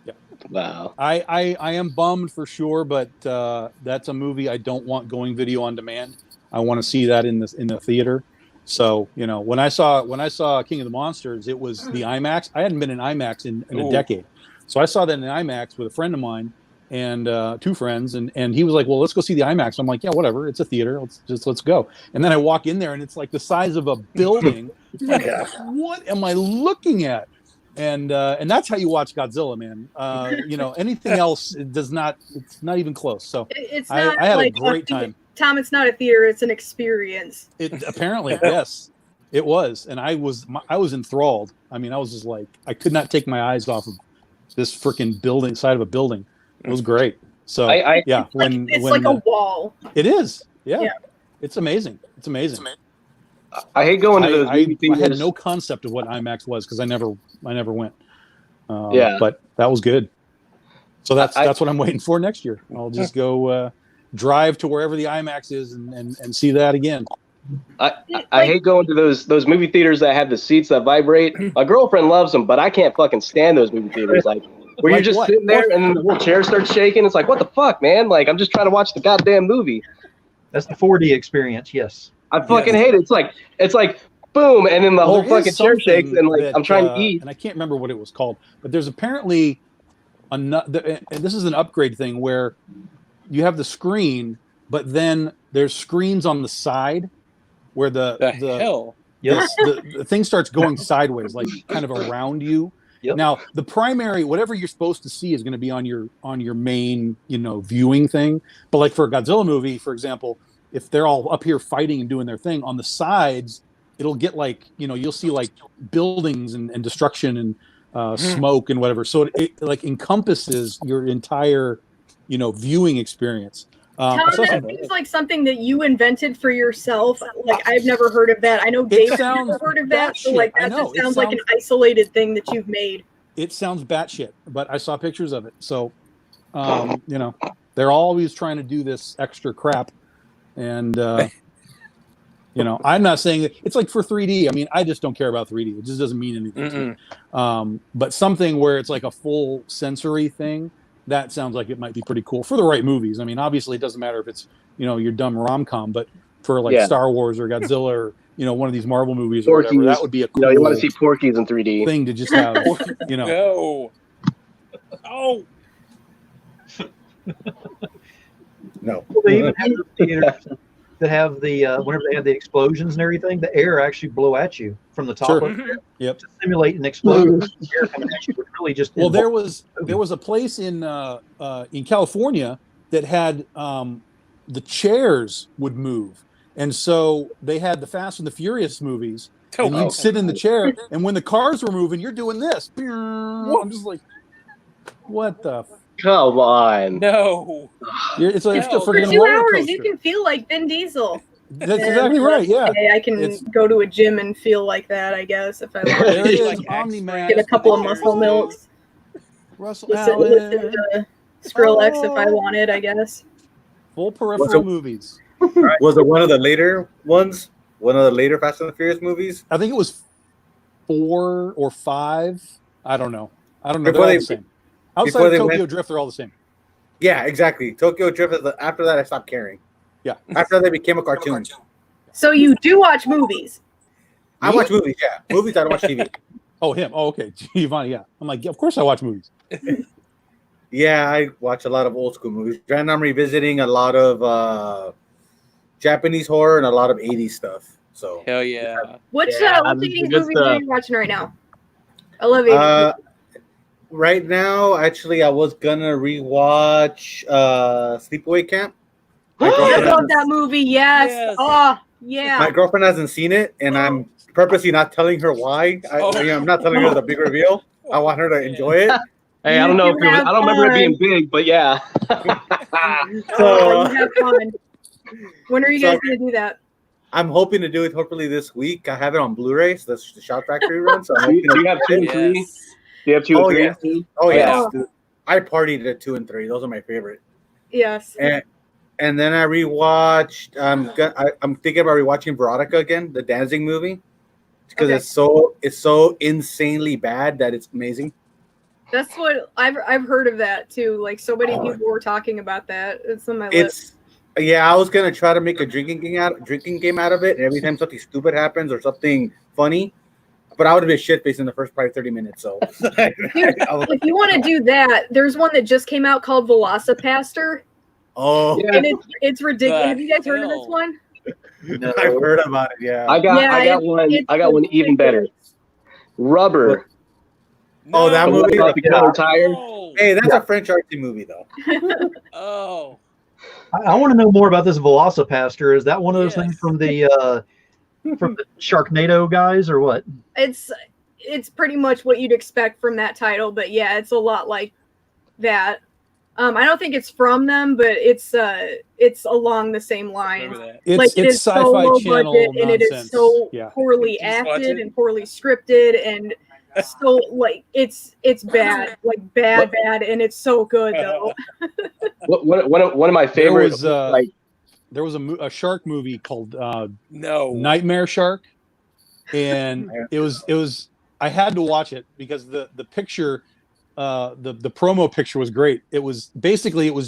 Yeah. Wow. I am bummed for sure, but that's a movie I don't want going video on demand. I want to see that in the theater. So, when I saw King of the Monsters, it was the IMAX. I hadn't been in IMAX in a decade. So I saw that in IMAX with a friend of mine and 2 friends, and he was like, well, let's go see the IMAX. I'm like, yeah, whatever, it's a theater, let's go. And then I walk in there and it's like the size of a building. Like, what am I looking at? And that's how you watch Godzilla, man. Anything else it's not even close. So I had a great time. Tom, it's not a theater, it's an experience. It apparently, yes, it was. And I was enthralled. I mean, I was just like, I could not take my eyes off of this freaking side of a building. It was great. So it's like a wall. It is. Yeah. It's amazing. It's amazing. I hate going to those movie theaters. I had no concept of what IMAX was because I never went. But that was good. So that's what I'm waiting for next year. I'll just go drive to wherever the IMAX is and see that again. I hate going to those movie theaters that have the seats that vibrate. My girlfriend loves them, but I can't fucking stand those movie theaters. Like where you're just sitting there and then the whole chair starts shaking. It's like, what the fuck, man? Like I'm just trying to watch the goddamn movie. That's the 4D experience. Yes. I fucking hate it. It's like boom, and then the whole fucking chair shakes, and like I'm trying to eat. And I can't remember what it was called, but there's apparently and this is an upgrade thing where you have the screen, but then there's screens on the side where the thing starts going sideways, like kind of around you. Yep. Now, the primary, whatever you're supposed to see, is going to be on your main, viewing thing. But like for a Godzilla movie, for example, if they're all up here fighting and doing their thing, on the sides, it'll get like, you'll see like buildings and destruction and smoke and whatever. So it like encompasses your entire, viewing experience. Tom, that seems like something that you invented for yourself. Like, I've never heard of that. I know Dave's never heard of that. So, like, that just sounds like an isolated thing that you've made. It sounds batshit, but I saw pictures of it. So, they're always trying to do this extra crap. And, I'm not saying that it's like for 3D. I mean, I just don't care about 3D. It just doesn't mean anything to me. But something where it's like a full sensory thing, that sounds like it might be pretty cool for the right movies. I mean, obviously it doesn't matter if it's, your dumb rom-com, but for like Star Wars or Godzilla or, one of these Marvel movies or whatever, that would be a cool you want to see Porky's in 3D thing to just have, No. Oh. No. Well, they even have the theaters that have the whenever they have the explosions and everything, the air actually blow at you from the top of it. Yep. To simulate an explosion, the air coming at you would really just. Well, there was a place in California that had the chairs would move, and so they had the Fast and the Furious movies, and you'd sit in the chair, and when the cars were moving, you're doing this. I'm just like, what the. Come on. No. It's like for 2 hours, you can feel like Vin Diesel. That's exactly right. Yeah. Okay, I can go to a gym and feel like that, I guess, if I want There it to. is, Omni-Man. Get a couple of muscle milks. Russell Listen Allen. to Skrillex if I wanted, I guess. Full peripheral movies. Was it one of the later ones? One of the later Fast and the Furious movies? I think it was 4 or 5. I don't know. They're all the same. Outside of Tokyo Drift, they're all the same. Yeah, exactly. Tokyo Drift. After that, I stopped caring. Yeah. After they became a cartoon. So you do watch movies? I watch movies. Yeah, movies. I don't watch TV. Oh, him. Oh, okay. Giovanni. Yeah. I'm like, of course I watch movies. Yeah, I watch a lot of old school movies. And I'm revisiting a lot of Japanese horror and a lot of 80s stuff. So hell yeah. What 80s movies are you watching right now? I love 80s. Right now, actually, I was gonna rewatch Sleepaway Camp. I love that movie. Yes. Oh, yeah. My girlfriend hasn't seen it, and I'm purposely not telling her why. I'm not telling her the big reveal. I want her to enjoy it. Hey, I don't know if I don't remember it being big, but yeah. So you have fun. When are you guys gonna do that? I'm hoping to do it hopefully this week. I have it on Blu-ray, so that's the Shout Factory run. So do you have 2 and 3? Do you have 2 and 3? Oh yeah. I partied at 2 and 3. Those are my favorite. Yes. And then I rewatched. I'm thinking about rewatching Veronica again, the dancing movie, because it's so insanely bad that it's amazing. That's what I've heard of that too. Like so many people were talking about that. It's on my list. Yeah, I was gonna try to make a drinking game out of it, and every time something stupid happens or something funny, but I would have been shit faced in the first probably 30 minutes. So if you want to do that, there's one that just came out called Velocipaster. Oh, and it's ridiculous. Have you guys heard of this one? No. I've heard about it. Yeah, I got one. I got one even better. Rubber. No. Oh, that movie. Tire. Hey, that's a French artsy movie though. Oh. I want to know more about this Velocipaster. Is that one of those things from the Sharknado guys or what? It's pretty much what you'd expect from that title, but yeah, it's a lot like that. I don't think it's from them, but it's along the same lines. It's Sci-Fi so low Channel budget, and it is nonsense. so poorly acted and poorly scripted, and so like it's bad, like bad, and it's so good though. One of my favorites. There was a shark movie called Nightmare Shark, and it was I had to watch it because the picture. The promo picture was great. It was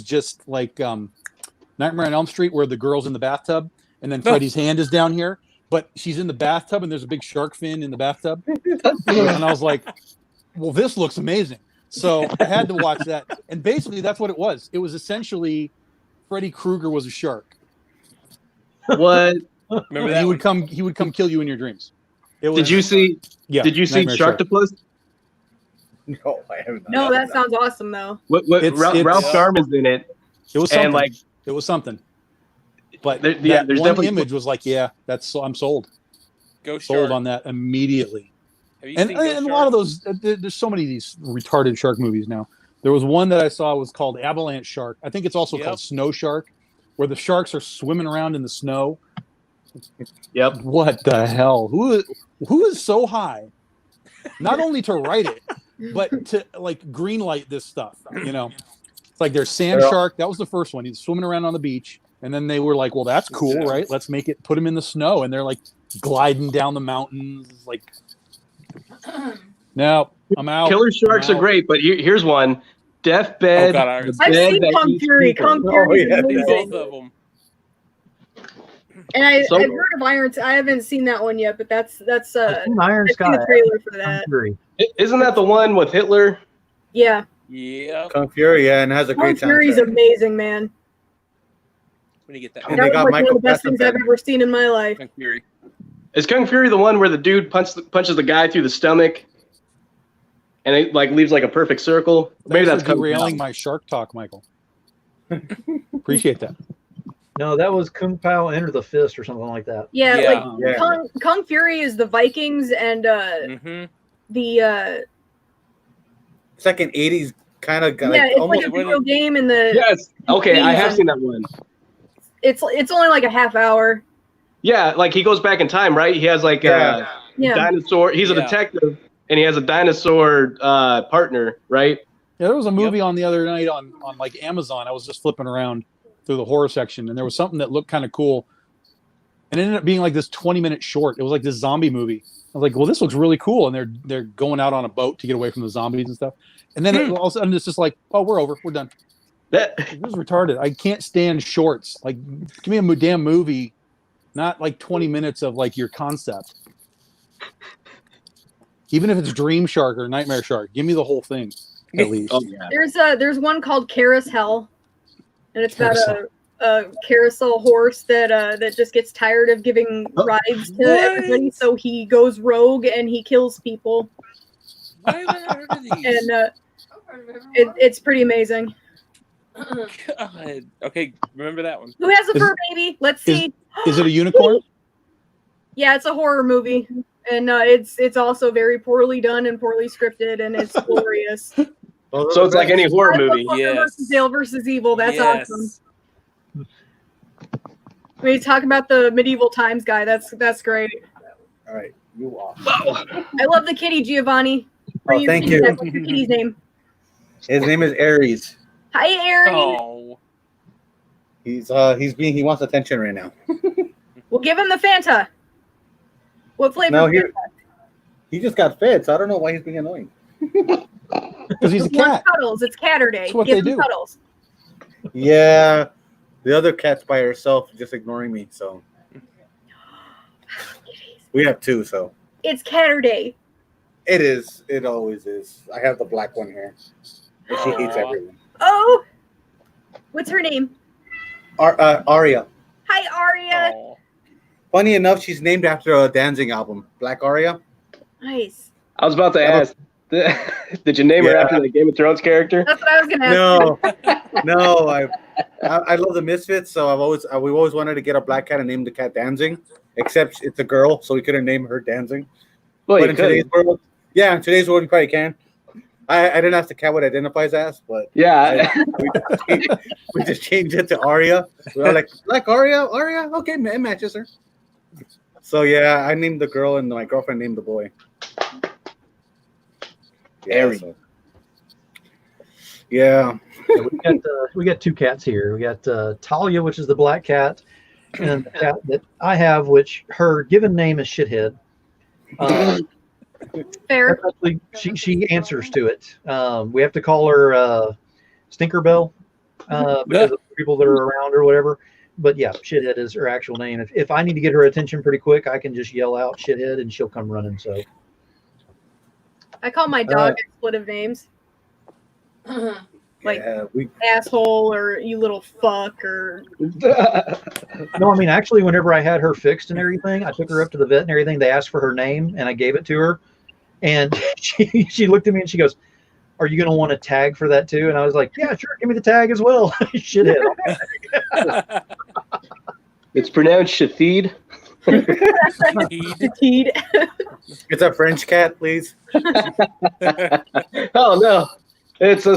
just like Nightmare on Elm Street, where the girl's in the bathtub and then Freddy's hand is down here, but she's in the bathtub and there's a big shark fin in the bathtub. And I was like, well, this looks amazing. So I had to watch that. And basically that's what it was. It was essentially Freddy Krueger was a shark. What? Remember that? He would come kill you in your dreams. Did you see Sharktopus? No, I haven't. No, that sounds awesome though. Ralph Garman's in it. It was something. And like, it was something. But there's one definitely image was like, yeah, I'm sold. Ghost Sold Shark. on that immediately. Have you And seen Ghost a Shark? lot of those, there's so many of these retarded shark movies now. There was one that I saw was called Avalanche Shark. I think it's also called Snow Shark, where the sharks are swimming around in the snow. Yep. What the hell? Who is so high, not only to write it, but to like green light this stuff? You know, it's like there's Sand Shark. That was the first one. He's swimming around on the beach, and then they were like, "Well, that's cool, right? Let's put him in the snow." And they're like gliding down the mountains, like. No, I'm out. Killer sharks are great, but here's one: Deathbed. Oh, God, I've seen Kung Fury. Kung Fury is amazing. Both of them. And I've heard of Iron. I haven't seen that one yet, but that's Iron Sky. the trailer for that. Isn't that the one with Hitler? Yeah. Yeah. Kung Fury, yeah, and has a great Kung Fury's amazing, man. When you get that. And That they was got like one of Michael the best things I've Fassbender. ever seen in my life. Kung Fury. Is Kung Fury the one where the dude punches the guy through the stomach, and it like leaves like a perfect circle? Maybe that's Kung Fury. derailing my shark talk, Michael. Appreciate that. No, that was Kung Pao Enter the Fist or something like that. Yeah, Yeah. like Kung Fury is the Vikings and the It's like an 80s kind of guy. yeah, Like, it's almost, like a video game in the Yes. Okay, I have seen that one. it's only like a half hour. Yeah, like he goes back in time, right? He has like a Yeah. dinosaur. He's a detective, and he has a dinosaur partner, right? Yeah, there was a movie on the other night on like Amazon. I was just flipping around through the horror section, and there was something that looked kind of cool, and it ended up being like this 20-minute short. It was like this zombie movie. I was like, well, this looks really cool, and they're going out on a boat to get away from the zombies and stuff. And then all of a sudden, it's just like, oh, we're over, we're done. This is retarded. I can't stand shorts. Like, give me a damn movie, not like 20 minutes of like your concept. Even if it's Dream Shark or Nightmare Shark, give me the whole thing at least. Oh, yeah. There's one called Carousel, and it's about a carousel horse that just gets tired of giving rides to everybody, so he goes rogue and he kills people. Why have I not heard of these? And it's pretty amazing. God. Okay, remember that one. Who has a fur baby? Let's see. Is it a unicorn? Yeah, it's a horror movie, and it's also very poorly done and poorly scripted, and it's glorious. So it's like any horror movie. Versus Dale versus Evil. That's Yes. awesome. When you talk about the medieval times guy, that's great. all right, you are. I love the kitty, Giovanni. Oh, thank you. What's your kitty's name? His name is Aries. Hi, Aries. Oh. He wants attention right now. We'll give him the Fanta. What flavor? No, Fanta? he just got fed, so I don't know why he's being annoying. Because he's a He wants cat. cuddles. It's Catterday. That's what Give they him do. cuddles. Yeah, the other cat's by herself, just ignoring me. So we have two. So It's Catterday. it is. It always is. I have the black one here. And she hates everyone. Oh, what's her name? Aria. Hi, Aria. Oh. Funny enough, she's named after a dancing album, Black Aria. Nice. I was about to ask, did you name her after the Game of Thrones character? That's what I was gonna ask. No. I love the Misfits, so we've always wanted to get a black cat and name the cat Dancing, except it's a girl, so we couldn't name her Dancing. Well, But you in could. today's world, in today's world, you probably can. I didn't ask the cat what identifies as, but Yeah. we just changed it to Aria. We were like, Black Aria, okay, it matches her. So yeah, I named the girl and my girlfriend named the boy. Aries. Yeah. We got two cats here. We got Talia, which is the black cat, and the cat that I have, which her given name is Shithead. Fair. Actually, she answers to it. We have to call her Stinkerbell because of the people that are around or whatever. But yeah, Shithead is her actual name. If I need to get her attention pretty quick, I can just yell out Shithead and she'll come running. So I call my dog expletive names. Like asshole or you little fuck or no, I mean actually whenever I had her fixed and everything, I took her up to the vet and everything. They asked for her name and I gave it to her, and she looked at me and she goes, are you going to want a tag for that too? And I was like, yeah, sure, give me the tag as well. Shithead. It's pronounced Shafid. It's a French cat, please. Oh no, it's a.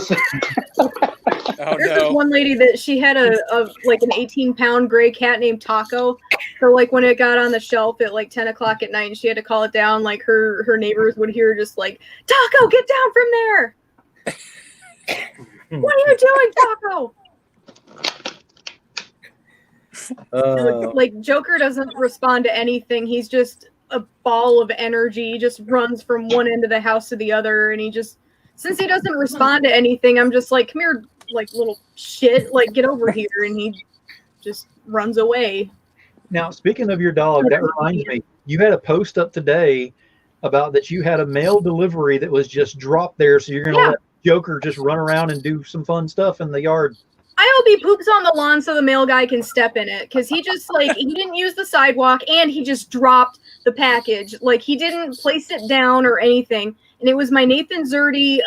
There's this one lady that she had a like an 18-pound gray cat named Taco. So like when it got on the shelf at like 10 o'clock at night and she had to call it down, like her neighbors would hear just like, Taco, get down from there. What are you doing, Taco? Like Joker doesn't respond to anything. He's just a ball of energy. He just runs from one end of the house to the other, and he just, since he doesn't respond to anything, I'm just like, come here, like little shit, like get over here, and he just runs away. Now, speaking of your dog, that reminds me, you had a post up today about that you had a mail delivery that was just dropped there, so you're gonna let Joker just run around and do some fun stuff in the yard. I hope he poops on the lawn so the mail guy can step in it, because he just like he didn't use the sidewalk and he just dropped the package. Like he didn't place it down or anything. And it was my Nathan Zerdy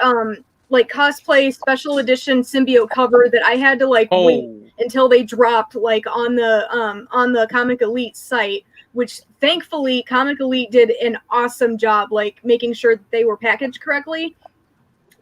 like cosplay special edition symbiote cover that I had to like wait until they dropped like on the Comic Elite site, which thankfully Comic Elite did an awesome job like making sure that they were packaged correctly.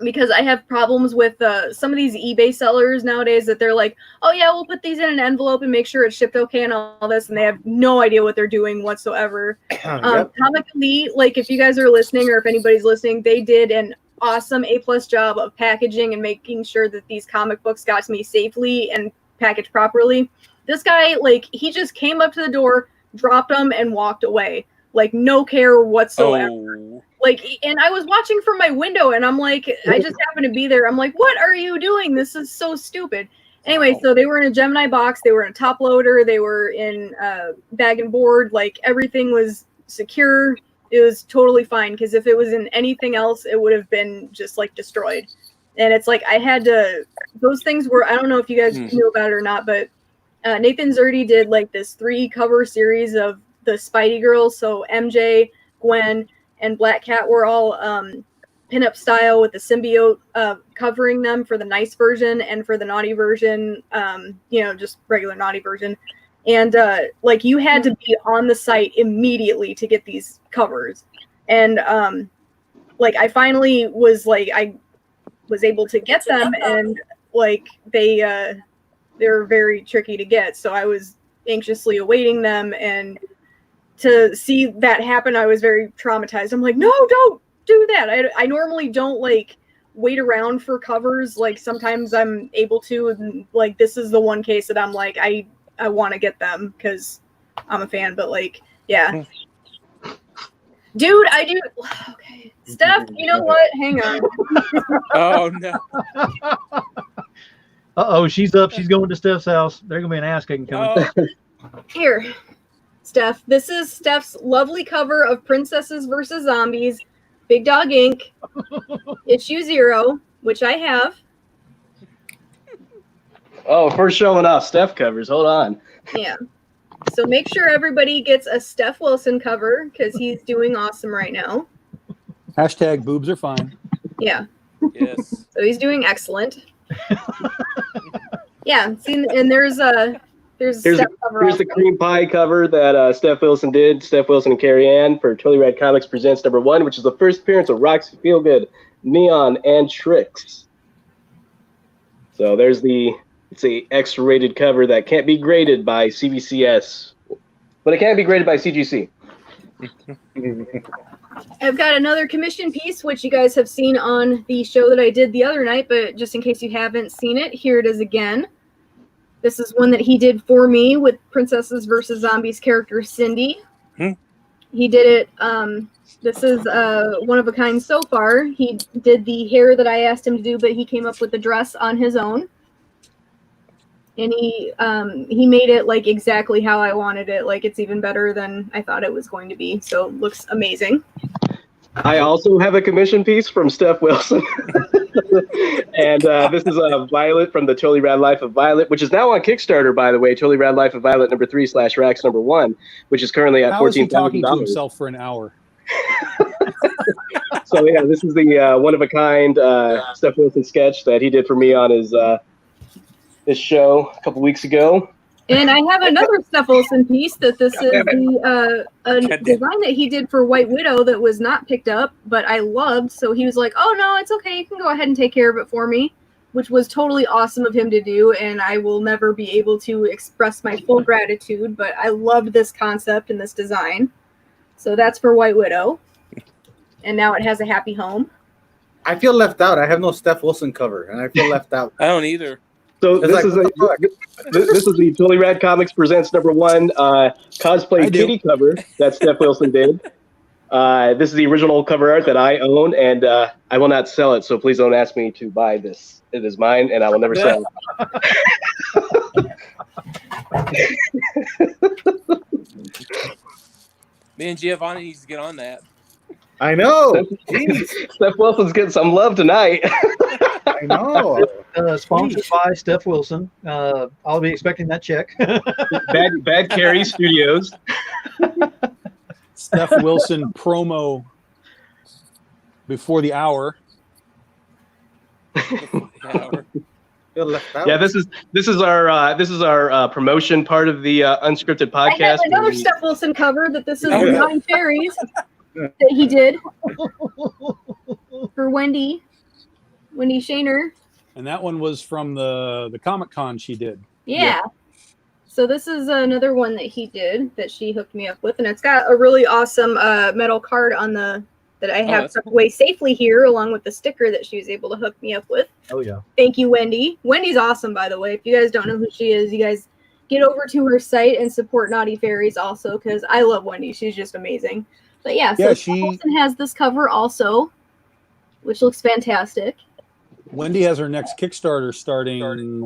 Because I have problems with some of these eBay sellers nowadays that they're like, oh yeah, we'll put these in an envelope and make sure it's shipped okay and all this, and they have no idea what they're doing whatsoever. Comic Elite, like if you guys are listening or if anybody's listening, they did an awesome A+ job of packaging and making sure that these comic books got to me safely and packaged properly. This guy, like, he just came up to the door, dropped them, and walked away. Like, no care whatsoever. Like, and I was watching from my window, and I'm like, I just happened to be there. I'm like, what are you doing? This is so stupid. Anyway, so they were in a Gemini box. They were in a top loader. They were in bag and board. Like, everything was secure. It was totally fine, because if it was in anything else, it would have been just, like, destroyed. And it's like, I had to, those things were, I don't know if you guys knew about it or not, but Nathan Zerdy did, like, this 3-cover series of the Spidey girls. So MJ, Gwen, and Black Cat were all pinup style with the symbiote covering them for the nice version, and for the naughty version, you know, just regular naughty version. And like you had to be on the site immediately to get these covers. And like I finally was like, I was able to get them, and like they were very tricky to get. So I was anxiously awaiting them, and to see that happen, I was very traumatized. I'm like, no, don't do that. I normally don't like wait around for covers. Like sometimes I'm able to, and like this is the one case that I'm like, I want to get them because I'm a fan. But like, yeah, dude, I do. Okay, Steph, you know what? Hang on. Oh no. Uh-oh, she's up. She's going to Steph's house. There's gonna be an ass kicking coming. Here. Steph, this is Steph's lovely cover of Princesses vs. Zombies, Big Dog Inc., issue 0, which I have. Oh, first showing off Steph covers. Hold on. Yeah. So make sure everybody gets a Steph Wilson cover, because he's doing awesome right now. Hashtag boobs are fine. Yeah. Yes. So he's doing excellent. Yeah. See, and here's the cream pie cover that Steph Wilson did. Steph Wilson and Carrie Ann for Totally Rad Comics Presents #1, which is the first appearance of Roxy Feelgood, Neon, and Trix. So there's it's a X-rated cover that can't be graded by CBCS, but it can be graded by CGC. I've got another commission piece, which you guys have seen on the show that I did the other night, but just in case you haven't seen it, here it is again. This is one that he did for me with Princesses vs. Zombies character Cindy. He did it. This is one of a kind so far. He did the hair that I asked him to do, but he came up with the dress on his own. And he made it like exactly how I wanted it. Like it's even better than I thought it was going to be. So it looks amazing. I also have a commission piece from Steph Wilson. And this is Violet from the Totally Rad Life of Violet, which is now on Kickstarter, by the way. Totally Rad Life of Violet #3/Rax #1, which is currently at $14,000. How is he talking to himself for an hour? So yeah, this is the one of a kind Steph Wilson sketch that he did for me on his show a couple weeks ago. And I have another Steph Wilson piece that this is the design that he did for White Widow that was not picked up, but I loved. So he was like, "Oh no, it's okay. You can go ahead and take care of it for me," which was totally awesome of him to do. And I will never be able to express my full gratitude, but I loved this concept and this design. So that's for White Widow. And now it has a happy home. I feel left out. I have no Steph Wilson cover, and I feel left out. I don't either. So this is the Totally Rad Comics Presents #1 cosplay kitty cover that Steph Wilson did. This is the original cover art that I own, and I will not sell it. So please don't ask me to buy this. It is mine, and I will never sell it. Man, Giovanni needs to get on that. I know. Steph Wilson's getting some love tonight. I know. Sponsored by Steph Wilson. I'll be expecting that check. Bad Carry Studios. Steph Wilson promo before the hour. Yeah, this is our promotion part of the Unscripted podcast. I have another Steph Wilson cover that this is the 9 fairies that he did for Wendy Shaner. And that one was from the Comic-Con she did. Yeah. So this is another one that he did that she hooked me up with, and it's got a really awesome metal card on that I have tucked away safely here, along with the sticker that she was able to hook me up with. Oh yeah. Thank you, Wendy. Wendy's awesome, by the way. If you guys don't know who she is, you guys get over to her site and support Naughty Fairies also, because I love Wendy. She's just amazing. But yeah, so she Wilson has this cover also, which looks fantastic. Wendy has her next Kickstarter starting in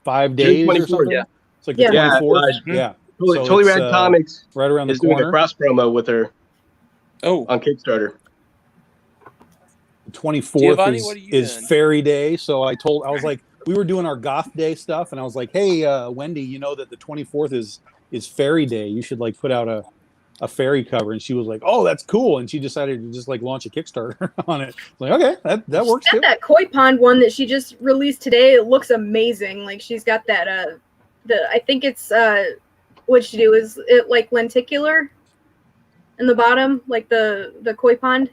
5 days or something. Yeah. It's like the 24th. Yeah. Totally Rad Comics right around the is corner. doing a cross promo with her. On Kickstarter. The 24th is Fairy Day, so I was like, we were doing our Goth Day stuff, and I was like, hey, Wendy, you know that the 24th is Fairy Day. You should put out a fairy cover. And she was like, oh, that's cool. And she decided to just launch a Kickstarter on it. Like, okay, that works too. That Koi Pond one that she just released today, it looks amazing. She's got that I think it's what she do is it lenticular in the bottom, the Koi Pond.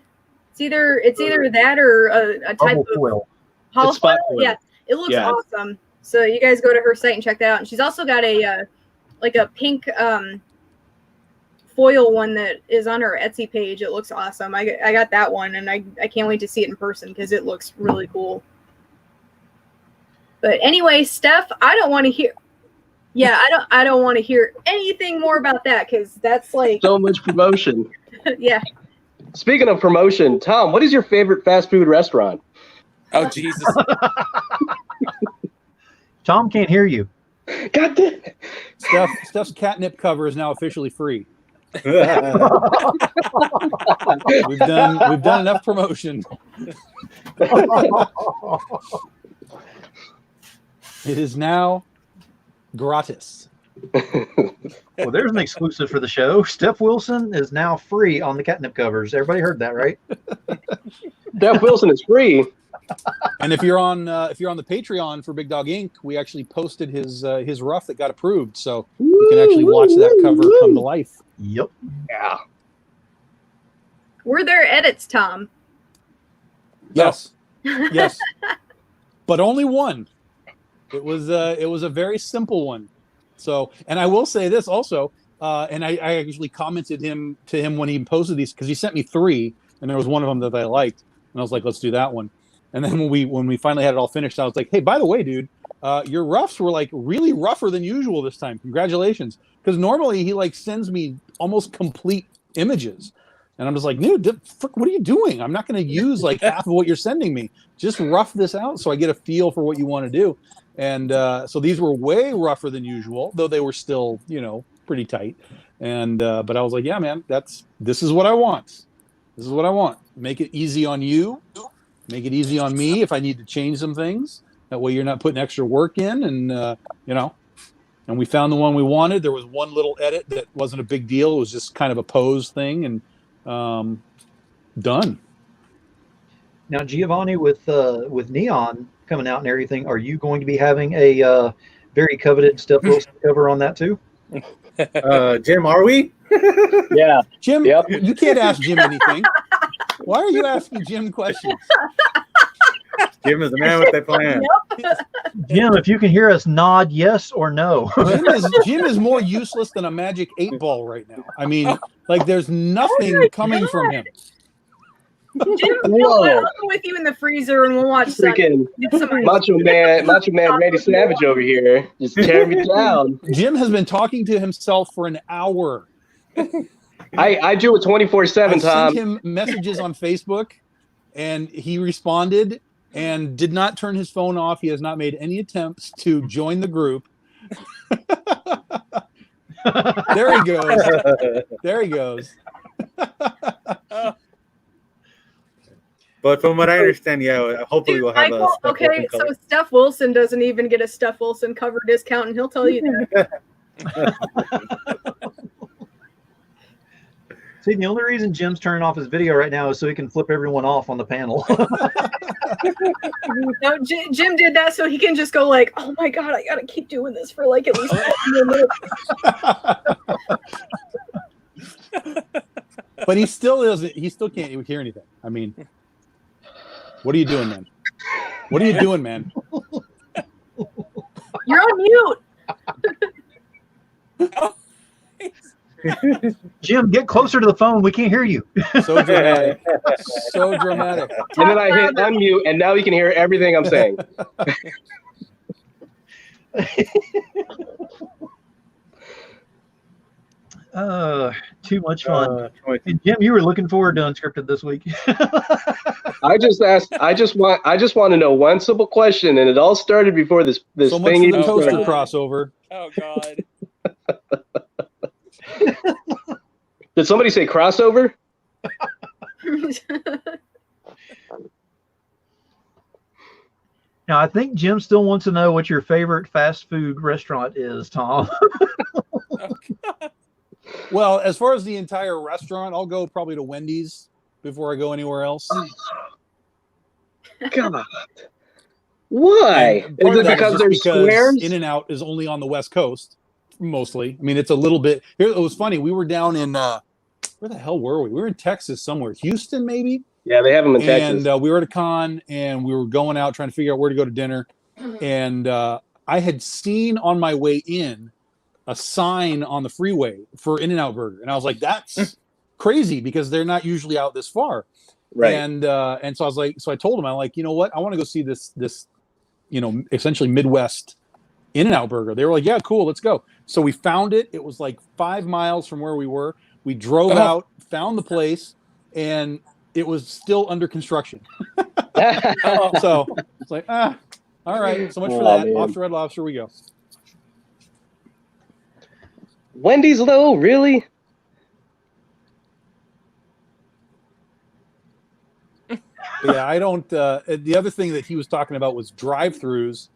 It's either that or a type of foil. Hollow foil. Yeah, it looks awesome. So you guys go to her site and check that out. And she's also got a pink foil one that is on her Etsy page. It looks awesome. I got that one, and I can't wait to see it in person because it looks really cool. But anyway, Steph, I don't want to hear. Yeah, I don't want to hear anything more about that because that's so much promotion. Yeah. Speaking of promotion, Tom, what is your favorite fast food restaurant? Oh Jesus. Tom can't hear you. God damn it. Steph's catnip cover is now officially free. We've done enough promotion. It is now gratis. Well, there's an exclusive for the show. Steph Wilson is now free on the catnip covers. Everybody heard that, right? Steph Wilson is free. And if you're on the Patreon for Big Dog Inc., we actually posted his rough that got approved, so you can actually watch that cover come to life. Yep. Yeah. Were there edits, Tom? Yes. Yes. But only one. It was a very simple one. So, and I will say this also, and I actually commented to him when he posted these because he sent me 3, and there was one of them that I liked, and I was like, let's do that one. And then when we finally had it all finished, I was like, hey, by the way, dude, your roughs were really rougher than usual this time. Congratulations. Because normally he sends me almost complete images. And I'm just like, dude, what are you doing? I'm not going to use half of what you're sending me. Just rough this out so I get a feel for what you want to do. And so these were way rougher than usual, though they were still, pretty tight. And but I was like, yeah, man, this is what I want. This is what I want. Make it easy on you. Make it easy on me if I need to change some things. That way you're not putting extra work in. And, and we found the one we wanted. There was one little edit that wasn't a big deal. It was just kind of a pose thing. And Done. Now, Giovanni, with Neon coming out and everything, are you going to be having a very coveted Steph Wilson cover on that too? Jim, are we? Yeah. Jim, Yep. you can't ask Jim anything. Why are you asking Jim questions? Jim is the man with that plan. Jim, if you can hear us, nod yes or no. Jim is more useless than a magic 8-ball right now. I mean, like there's nothing coming from him. Jim, I'll go with you in the freezer and we'll watch freaking Macho Man Randy Savage over here. Just tearing me down. Jim has been talking to himself for an hour. I do it 24/7, Tom. I sent him messages on Facebook and he responded and did not turn his phone off. He has not made any attempts to join the group. There he goes. There he goes. But from what I understand, yeah, hopefully we'll have a okay, so Steph Wilson doesn't even get a Steph Wilson cover discount, and he'll tell you that. See, the only reason Jim's turning off his video right now is so he can flip everyone off on the panel. No, Jim did that so he can just go like, "Oh my god, I gotta keep doing this for like at least 5 minutes." But he still isn't. He still can't even hear anything. I mean, what are you doing, man? What are you doing, man? You're on mute. Jim, get closer to the phone. We can't hear you. So dramatic. So dramatic. And then I hit unmute, and now you can hear everything I'm saying. Too much fun. And Jim, you were looking forward to Unscripted this week. I just want to know one simple question, and it all started before this so thing much even for the toaster started. crossover. Oh God. Did somebody say crossover? Now, I think Jim still wants to know what your favorite fast food restaurant is, Tom. Well, as far as the entire restaurant, I'll go probably to Wendy's before I go anywhere else. God. Why? Is it because there's squares? In-N-Out is only on the West Coast, mostly. I mean, it's a little bit. It was funny. We were down in where the hell were we? We were in Texas somewhere, Houston maybe. Yeah, they have them in Texas. And we were at a con, and we were going out trying to figure out where to go to dinner. And I had seen on my way in a sign on the freeway for In-N-Out Burger, and I was like, "That's crazy," because they're not usually out this far. Right. And so I was like, so I told him, I'm like, you know what? I want to go see this, essentially Midwest In-N-Out Burger. They were like, yeah, cool, let's go. So we found it. It was like 5 miles from where we were. We drove out, found the place, and it was still under construction. So it's like, all right, so much for that. Man. Off to Red Lobster we go. Wendy's though, really? Yeah, I don't. The other thing that he was talking about was drive-throughs,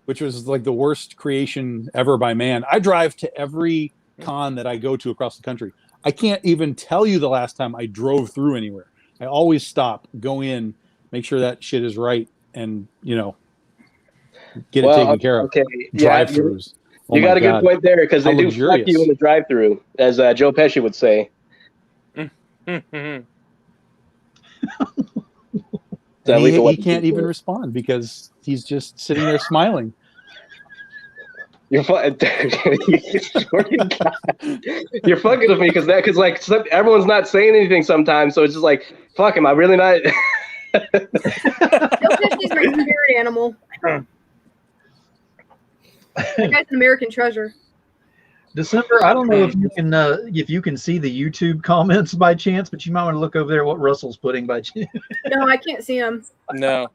which was like the worst creation ever by man. I drive to every con that I go to across the country. I can't even tell you the last time I drove through anywhere. I always stop, go in, make sure that shit is right, and get it taken care of. Okay, Drive-throughs. You got a good point there, because they do fuck you in the drive-through, as Joe Pesci would say. He can't even respond because he's just sitting there smiling. You're fucking with me because everyone's not saying anything sometimes, so it's just like, fuck, am I really not? He's my spirit animal. That guy's an American treasure. December, I don't know if you can see the YouTube comments by chance, but you might want to look over there at what Russell's putting by chance. No, I can't see him. No.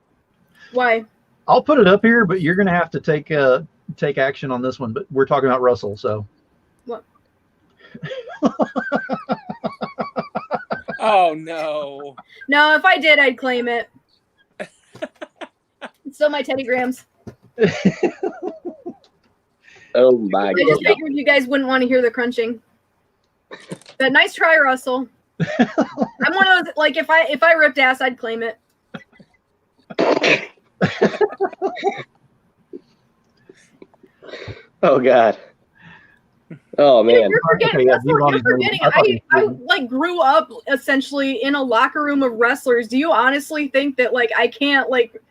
Why? I'll put it up here, but you're going to have to take action on this one. But we're talking about Russell, so. What? Oh no. No, if I did, I'd claim it. It's still my Teddy Grahams. Oh my God. I just figured you guys wouldn't want to hear the crunching. But nice try, Russell. I'm one of those, like, if I ripped ass, I'd claim it. Oh God. Oh man. You're forgetting. You're forgetting. I like grew up essentially in a locker room of wrestlers. Do you honestly think that like I can't like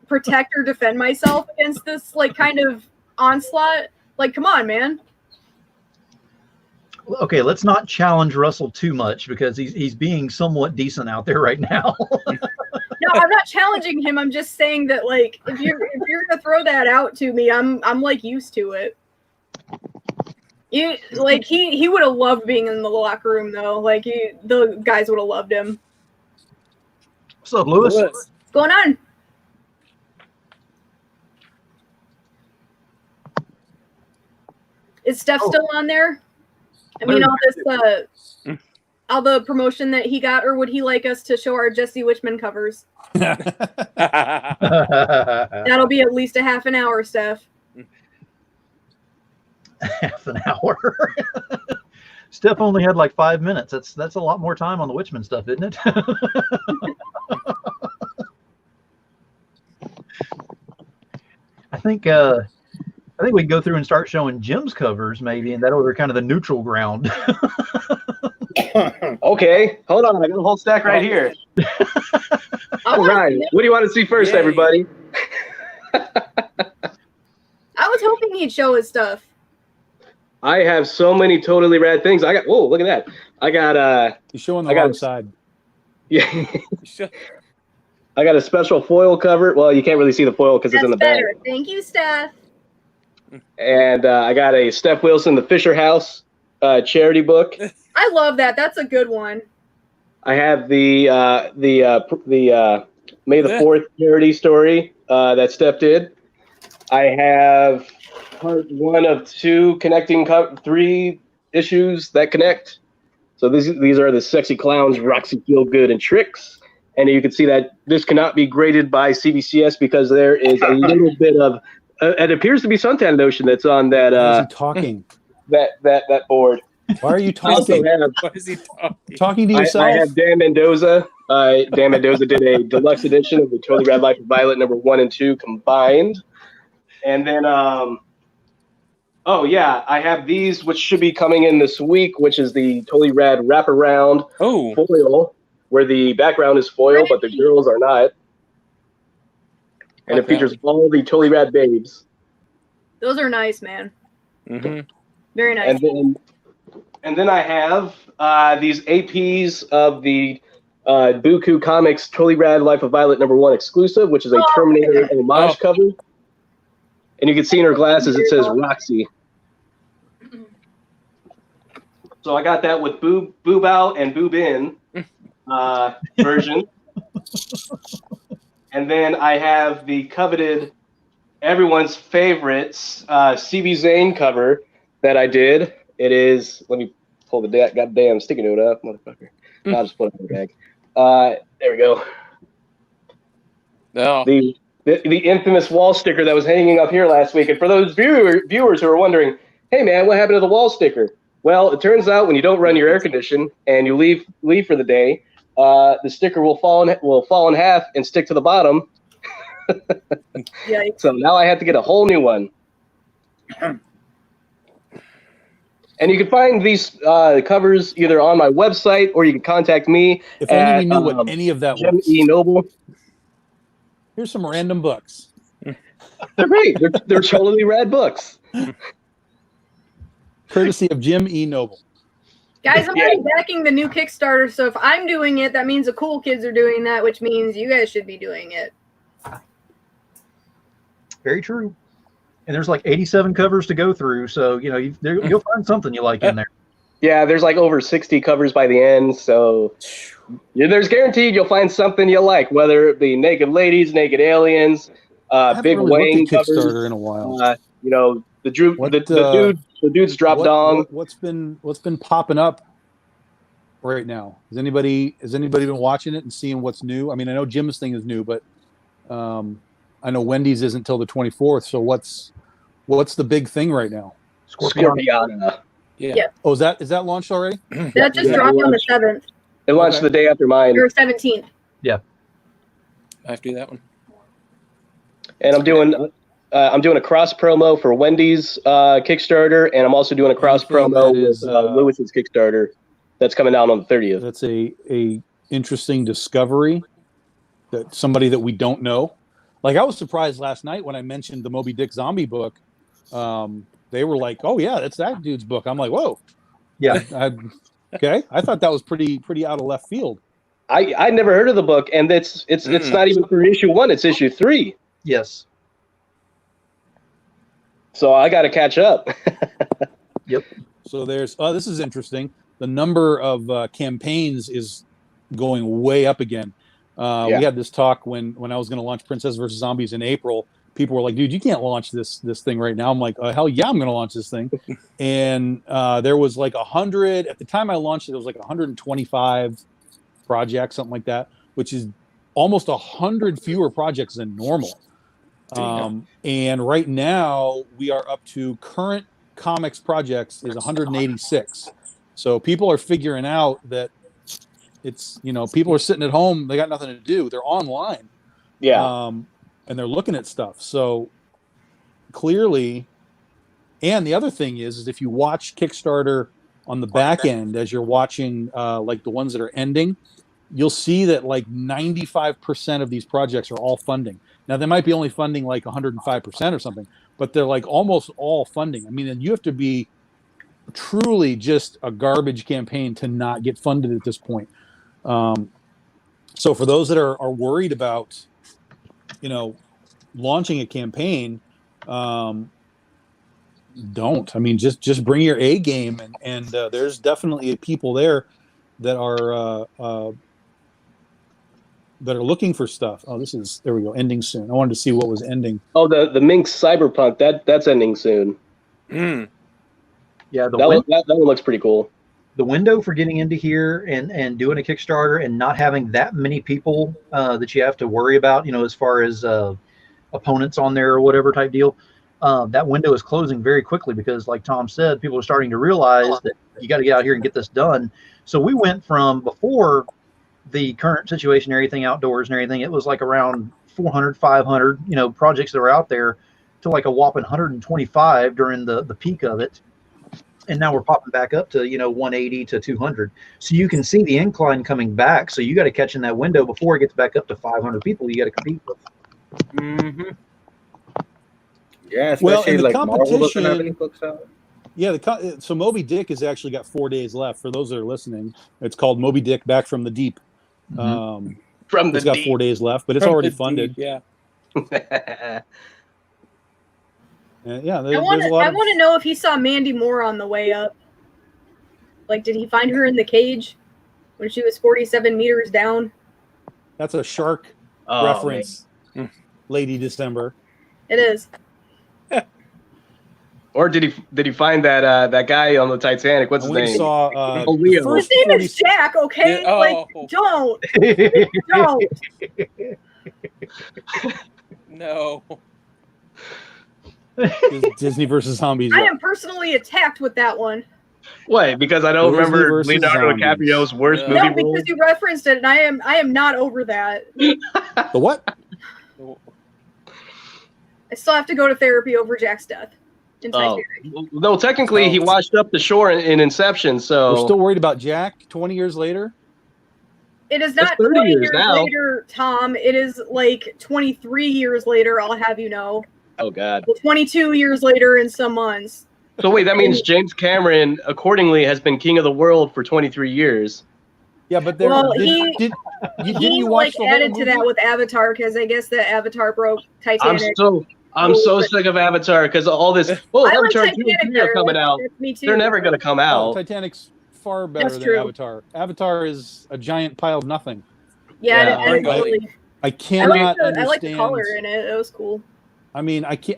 protect or defend myself against this like kind of onslaught? Like, come on, man. Okay, let's not challenge Russell too much because he's being somewhat decent out there right now. No, I'm not challenging him. I'm just saying that like if you're gonna throw that out to me, I'm like used to it. He would have loved being in the locker room though. Like the guys would have loved him. What's up, Lewis? What's going on? Is Steph still on there? I mean, all the promotion that he got, or would he like us to show our Jesse Witchman covers? That'll be at least a half an hour, Steph. Half an hour. Steph only had like 5 minutes. That's a lot more time on the Witchman stuff, isn't it? I think we can go through and start showing Jim's covers maybe, and that'll be kind of the neutral ground. Okay, hold on. I got a whole stack right here. All right. What do you want to see first, everybody? I was hoping he'd show his stuff. I have so many totally rad things. Whoa, look at that. I got You're showing the wrong side. Yeah. I got a special foil cover. Well, you can't really see the foil because it's in the back. Thank you, Steph. And I got a Steph Wilson, The Fisher House charity book. I love that. That's a good one. I have the May the 4th charity story that Steph did. I have part 1 of 2 connecting 3 issues that connect. So these are the Sexy Clowns, Roxy Feel Good, and Tricks. And you can see that this cannot be graded by CBCS because there is a little bit of it appears to be suntan lotion that's on that. Why is he talking? That board. Why are you talking? Why is he talking? Talking to yourself? I have Dan Mendoza. Dan Mendoza did a deluxe edition of the Totally Rad Life of Violet number 1 and 2 combined. And then, I have these, which should be coming in this week, which is the Totally Rad Wraparound foil, where the background is foil, but the girls are not. And it features all the Totally Rad babes. Those are nice, man. Mm-hmm. Very nice. And then I have these APs of the Buku Comics Totally Rad Life of Violet number 1 exclusive, which is a Terminator homage cover. And you can see in her glasses it says Roxy. So I got that with Boob Out and Boob In version. And then I have the coveted, everyone's favorites, CB Zane cover that I did. It is, let me pull the goddamn sticky note up, motherfucker. I'll just put it in the bag. There we go. No. The infamous wall sticker that was hanging up here last week. And for those viewers who are wondering, hey man, what happened to the wall sticker? Well, it turns out when you don't run your air condition and you leave for the day, the sticker will fall in half and stick to the bottom. So now I have to get a whole new one. And you can find these covers either on my website or you can contact me. If only we knew what any of that Jim was. E. Noble. Here's some random books. They're great. They're totally rad books. Courtesy of Jim E. Noble. Guys, I'm already backing the new Kickstarter, so if I'm doing it, that means the cool kids are doing that, which means you guys should be doing it. Very true. And there's like 87 covers to go through, so you'll find something you like in there. Yeah, there's like over 60 covers by the end, so there's guaranteed you'll find something you like, whether it be naked ladies, naked aliens, big Wayne covers. Kickstarter in a while. The dude's drop dong. What's been popping up right now? Has anybody been watching it and seeing what's new? I mean, I know Jim's thing is new, but I know Wendy's isn't till the 24th. So what's the big thing right now? Scorpiana. Yeah. Oh, is that launched already? That just dropped on the 7th. It launched the day after mine. Or 17th. Yeah. I have to do that one. And I'm doing a cross promo for Wendy's Kickstarter, and I'm also doing a cross promo with Lewis's Kickstarter that's coming out on the 30th. That's a interesting discovery, that somebody that we don't know. Like, I was surprised last night when I mentioned the Moby Dick zombie book. They were like, "Oh yeah, that's that dude's book." I'm like, "Whoa, yeah." Okay, I thought that was pretty out of left field. I never heard of the book, and it's not even for issue 1; it's issue 3. Yes. So I got to catch up. Yep. So there's this is interesting. The number of campaigns is going way up again. We had this talk when I was going to launch Princess vs. Zombies in April. People were like, "Dude, you can't launch this thing right now." I'm like, "Hell yeah, I'm going to launch this thing." And there was like 100 at the time I launched it. It was like 125 projects, something like that, which is almost 100 fewer projects than normal. And right now we are up to current comics projects is 186. So people are figuring out that it's, people are sitting at home, they got nothing to do, they're online, and they're looking at stuff. So clearly, and the other thing is if you watch Kickstarter on the back end as you're watching like the ones that are ending, you'll see that like 95% of these projects are all funding. Now they might be only funding like 105% or something, but they're like almost all funding. I mean, and you have to be truly just a garbage campaign to not get funded at this point. So for those that are worried about, launching a campaign, don't. I mean, just bring your A game, and there's definitely people there that are looking for stuff. Oh, there we go, ending soon. I wanted to see what was ending. Oh, the Minx Cyberpunk, that's ending soon. Yeah, that one looks pretty cool. The window for getting into here and doing a Kickstarter and not having that many people that you have to worry about, as far as opponents on there or whatever type deal, that window is closing very quickly because, like Tom said, people are starting to realize that you got to get out here and get this done. So we went from, before the current situation, everything outdoors and everything, it was like around 400, 500, projects that were out there, to like a whopping 125 during the peak of it. And now we're popping back up to, 180 to 200. So you can see the incline coming back. So you got to catch in that window before it gets back up to 500 people you got to compete with. Mm-hmm. Yeah, well, and the like competition. Marvel doesn't books out. Yeah, so Moby Dick has actually got 4 days left. For those that are listening, it's called Moby Dick Back from the Deep. From the It's got deep. 4 days left, but it's already funded. Yeah. Yeah, I want to know if he saw Mandy Moore on the way up. Like, did he find her in the cage when she was 47 meters down? That's a shark reference, Lady December. It is. Or did he find that guy on the Titanic? What's his name? Saw, Leo. His name is Jack. Okay, don't. No. Disney versus Zombies. I am personally attacked with that one. What? Because I don't remember Leonardo DiCaprio's worst movie No, role? because you referenced it, and I am not over that. The what? I still have to go to therapy over Jack's death in Titanic. No, technically he washed up the shore in Inception, so... We're still worried about Jack 20 years later? It is not 20 years later, Tom. It is like 23 years later, I'll have you know. Oh, God. Well, 22 years later in some months. So wait, that means James Cameron, accordingly, has been king of the world for 23 years. Yeah, but he watch the added whole to that movie? with Avatar, because I guess the Avatar broke Titanic. I'm so sick of Avatar because all this. Oh, Avatar 2 and 3 are coming out. Me too. They're never going to come out. Titanic's far better than true. Avatar. Avatar is a giant pile of nothing. Yeah, I cannot understand. I like the color in it. It was cool. I mean, I came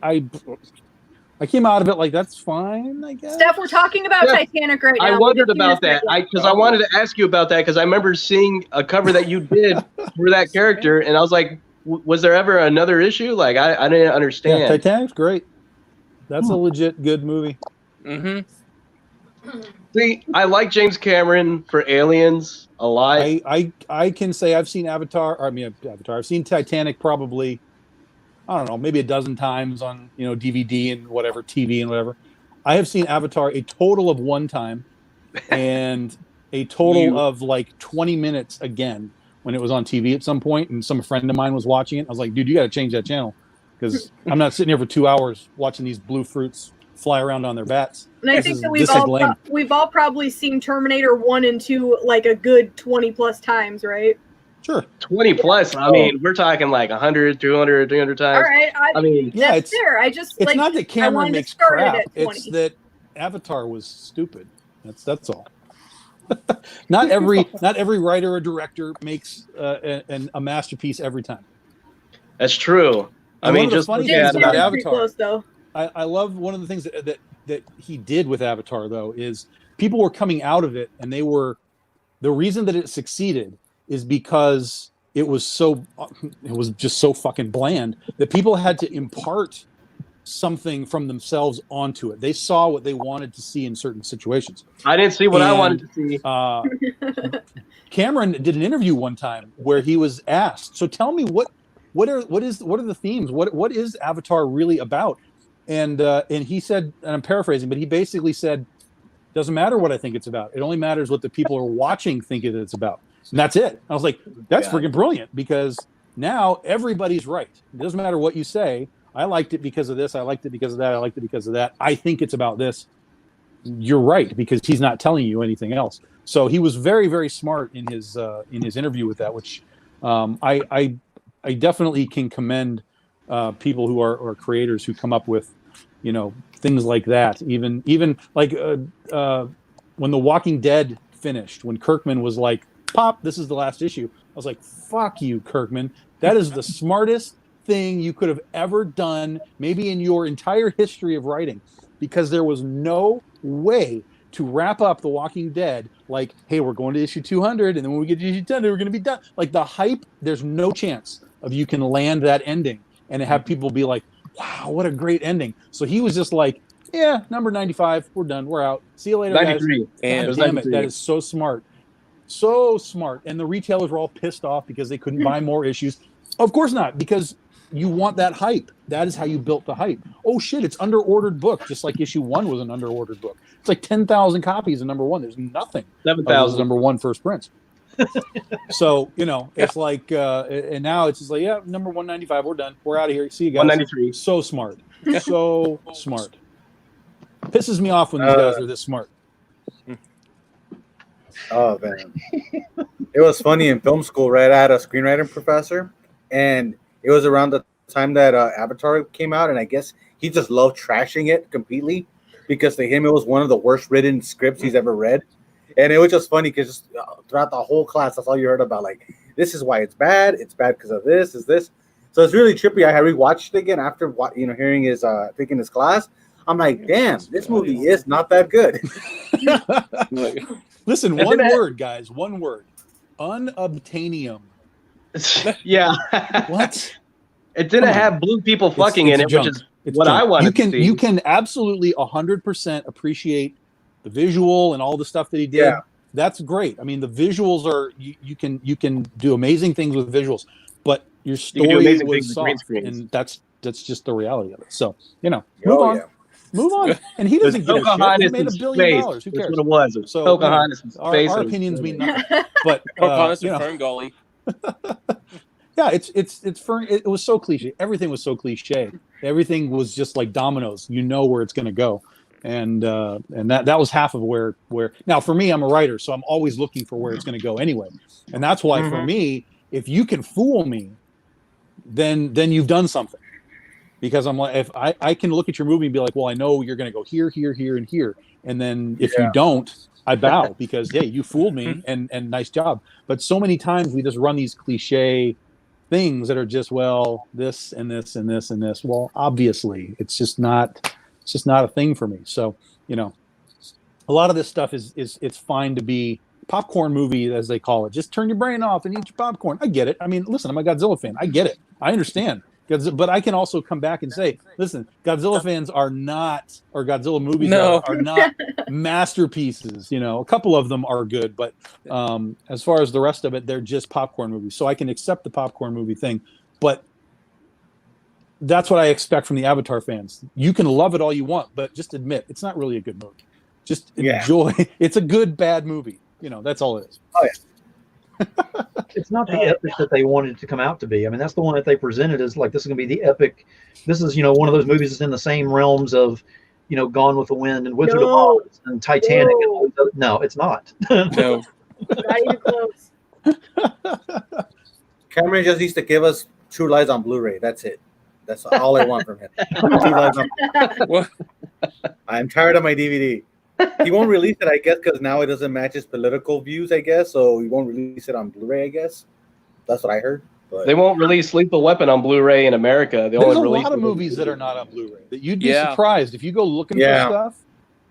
out of it like, that's fine, I guess. Steph, we're talking about Titanic right now. I wondered about that because I wanted to ask you about that because I remember seeing a cover that you did for that character, and I was like, was there ever another issue? Like, I didn't understand. Yeah, Titanic's great. That's a legit good movie. Mm-hmm. See, I like James Cameron for Aliens a lot. I can say I've seen Avatar. I've seen Titanic probably, I don't know, maybe a dozen times on DVD and whatever, TV and whatever. I have seen Avatar a total of one time, and a total of like 20 minutes again when it was on TV at some point, and some friend of mine was watching it. I was like, dude, you got to change that channel because I'm not sitting here for 2 hours watching these blue fruits fly around on their bats. And I think that we've all probably seen Terminator 1 and 2 like a good 20 plus times, right? Sure. 20 plus. I mean, we're talking like 100, 200, 300 times. All right. I mean, yeah, that's fair. It's not that Cameron makes crap. It's that Avatar was stupid. That's all. Not every writer or director makes a masterpiece every time. That's true. I mean, just funny things about Avatar. Close, though. I love one of the things that he did with Avatar, though, is people were coming out of it, and the reason that it succeeded is because it was just so fucking bland that people had to impart something from themselves onto it. They saw what they wanted to see in certain situations. I didn't see what I wanted to see. Cameron did an interview one time where he was asked, "So tell me what are the themes? What is Avatar really about?" And he said, and I'm paraphrasing, but he basically said, "Doesn't matter what I think it's about. It only matters what the people who are watching think it's about." And that's it. I was like, that's freaking brilliant, because now everybody's right. It doesn't matter what you say. I liked it because of this. I liked it because of that. I liked it because of that. I think it's about this. You're right, because he's not telling you anything else. So he was very, very smart in his interview with that, which I definitely can commend people who are creators who come up with things like that. Even like when The Walking Dead finished, when Kirkman was like, "Pop, this is the last issue," I was like, "Fuck you, Kirkman. That is the smartest thing you could have ever done, maybe in your entire history of writing, because there was no way to wrap up The Walking Dead like, hey, we're going to issue 200, and then when we get to issue 10, we're going to be done." Like, the hype, there's no chance of you can land that ending and have people be like, "Wow, what a great ending." So he was just like, "Yeah, number 95, we're done, we're out. See you later, 93. guys." And damn it, that is so smart. So smart. And the retailers were all pissed off because they couldn't buy more issues. Of course not, because you want that hype. That is how you built the hype. Oh shit, it's under-ordered book, just like issue 1 was an under-ordered book. It's like 10,000 copies of number 1. There's nothing. 7,000. Number 1 first prints. So, it's like, and now it's just like, yeah, number 195, we're done. We're out of here. See you guys. 193. So smart. So smart. Pisses me off when these guys are this smart. Oh, man. It was funny in film school, right? I had a screenwriting professor, and it was around the time that Avatar came out, and I guess he just loved trashing it completely because to him it was one of the worst written scripts he's ever read. And it was just funny because throughout the whole class, that's all you heard about. Like, this is why it's bad. It's bad because of this, is this. So it's really trippy. I rewatched it again after hearing his taking his class. I'm like, damn, this movie is not that good. Listen, one word, guys. One word. Unobtainium. Yeah. What? It didn't have blue people fucking in it, junk. which is it's what junk. I wanted to see. You can absolutely 100% appreciate the visual and all the stuff that he did. Yeah. That's great. I mean, the visuals are you can do amazing things with visuals, but your story was soft, and that's just the reality of it. So move on. Yeah. Move on. And he doesn't give a shit. He made $1 billion. Who cares? That's what it was. So Pocahontas our opinions mean nothing. But Pocahontas and Fern Gully. Yeah, it's Fern. It was so cliche. Everything was so cliche. Everything was just like dominoes. You know where it's going to go, and that was half of where. Now, for me, I'm a writer, so I'm always looking for where it's going to go anyway, and that's why for me, if you can fool me, then you've done something. Because I'm like, if I can look at your movie and be like, well, I know you're going to go here, here, here, and here, and then if you don't, I bow because hey, you fooled me, and nice job. But so many times we just run these cliche things that are just, well, this and this and this and this. Well, obviously, it's just not a thing for me. So a lot of this stuff is it's fine to be popcorn movie, as they call it. Just turn your brain off and eat your popcorn. I get it. I mean, listen, I'm a Godzilla fan. I get it. I understand. But I can also come back and say, listen, Godzilla fans are not, or Godzilla movies are not masterpieces. You know, a couple of them are good, but as far as the rest of it, they're just popcorn movies. So I can accept the popcorn movie thing, but that's what I expect from the Avatar fans. You can love it all you want, but just admit it's not really a good movie. Just enjoy. It's a good, bad movie. You know, that's all it is. Oh, yeah. It's not the epic that they wanted it to come out to be. I mean, that's the one that they presented as like, this is going to be the epic. This is, one of those movies that's in the same realms of, Gone with the Wind and Wizard of Oz and Titanic. No, it's not. No. Not even close. Cameron just needs to give us True Lies on Blu-ray. That's it. That's all I want from him. True Lies on I'm tired of my DVD. He won't release it, I guess, because now it doesn't match his political views, I guess. So he won't release it on Blu-ray, I guess. That's what I heard. But they won't release Lethal Weapon on Blu-ray in America. There's a lot of movies that are not on Blu-ray that you'd be surprised if you go looking for stuff.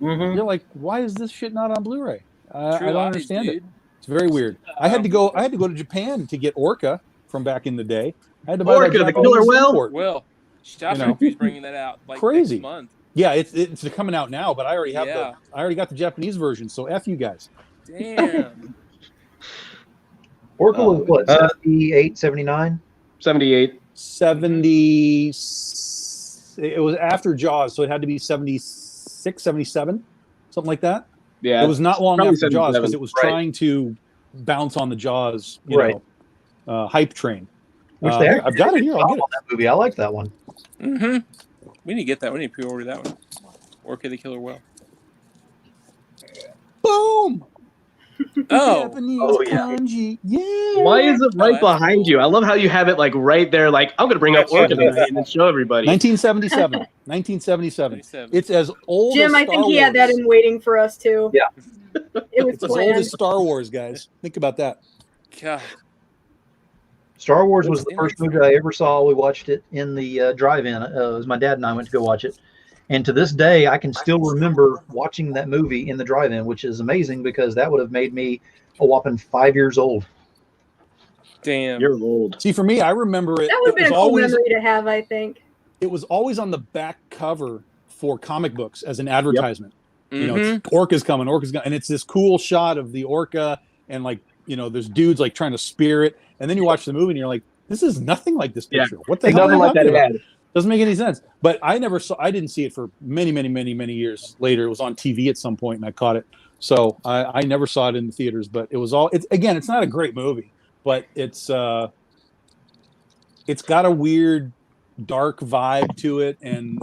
Mm-hmm. You're like, why is this shit not on Bluray? I don't understand it. It's very weird. I had to go to Japan to get Orca from back in the day. I had to buy Orca, the killer whale. Well, Shopping's bringing that out like crazy next month. Yeah, it's coming out now, but I already have I already got the Japanese version, so F you guys. Damn. Orca was what, 78, 79? 78. 70. It was after Jaws, so it had to be 76, 77, something like that. Yeah. It was not long after Jaws because it was trying to bounce on the Jaws, hype train. I've got it here. I'll get it. That movie. I like that one. Mm-hmm. We need to get that. We need to pre-order that one. Orca the Killer Whale. Boom! Oh yeah. Yeah. Why is it right behind you? I love how you have it like right there. Like, I'm going to bring up Orca tonight and show everybody. 1977. 1977. It's as old Jim, as I think he had that in waiting for us too. Yeah. It was as old as Star Wars, guys. Think about that. God. Star Wars was the first movie I ever saw. We watched it in the drive-in. It was my dad and I went to go watch it. And to this day, I can still remember watching that movie in the drive-in, which is amazing because that would have made me a whopping 5 years old. Damn. You're old. See, for me, I remember it. That would have been a cool memory to have, I think. It was always on the back cover for comic books as an advertisement. Yep. It's Orca's coming, and it's this cool shot of the orca, and there's dudes like trying to spear it, and then you watch the movie and you're like, this is nothing like this picture. Yeah. What the hell? Nothing like that ad. Doesn't make any sense. But I didn't see it for many, many, many, many years later. It was on TV at some point and I caught it. So I never saw it in the theaters, but it was it's not a great movie, but it's got a weird dark vibe to it. And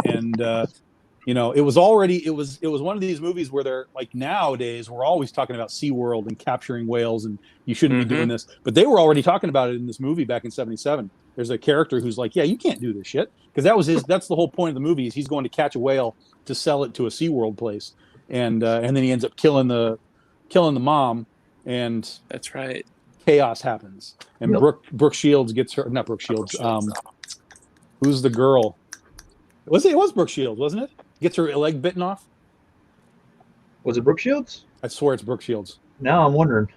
it was one of these movies where they're like, nowadays we're always talking about SeaWorld and capturing whales and you shouldn't be doing this, but they were already talking about it in this movie back in 77. There's a character who's like, yeah, you can't do this shit. Because that's the whole point of the movie is he's going to catch a whale to sell it to a SeaWorld place. And then he ends up killing the mom, and that's right. Chaos happens. And Brooke Shields gets her, not Brooke Shields. Who's the girl? It was Brooke Shields, wasn't it? Gets her leg bitten off. Was it Brooke Shields? I swear it's Brooke Shields. Now I'm wondering.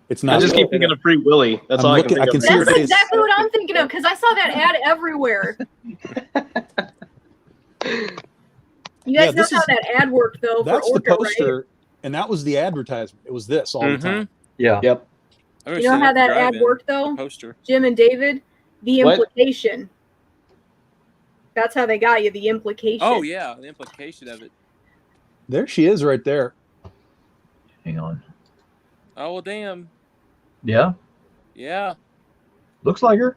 It's not. I just keep thinking of Free Willy. That's all I can think of. That's exactly what I'm thinking of because I saw that ad everywhere. You guys know how that ad worked, though. That's for Orca, the poster, right? And that was the advertisement. It was this all the time. Yeah. Yep. You know how that ad worked, though? Poster. Jim and David? The implication. That's how they got you, the implication. Oh, yeah, the implication of it. There she is right there. Hang on. Oh, well, damn. Yeah? Yeah. Looks like her.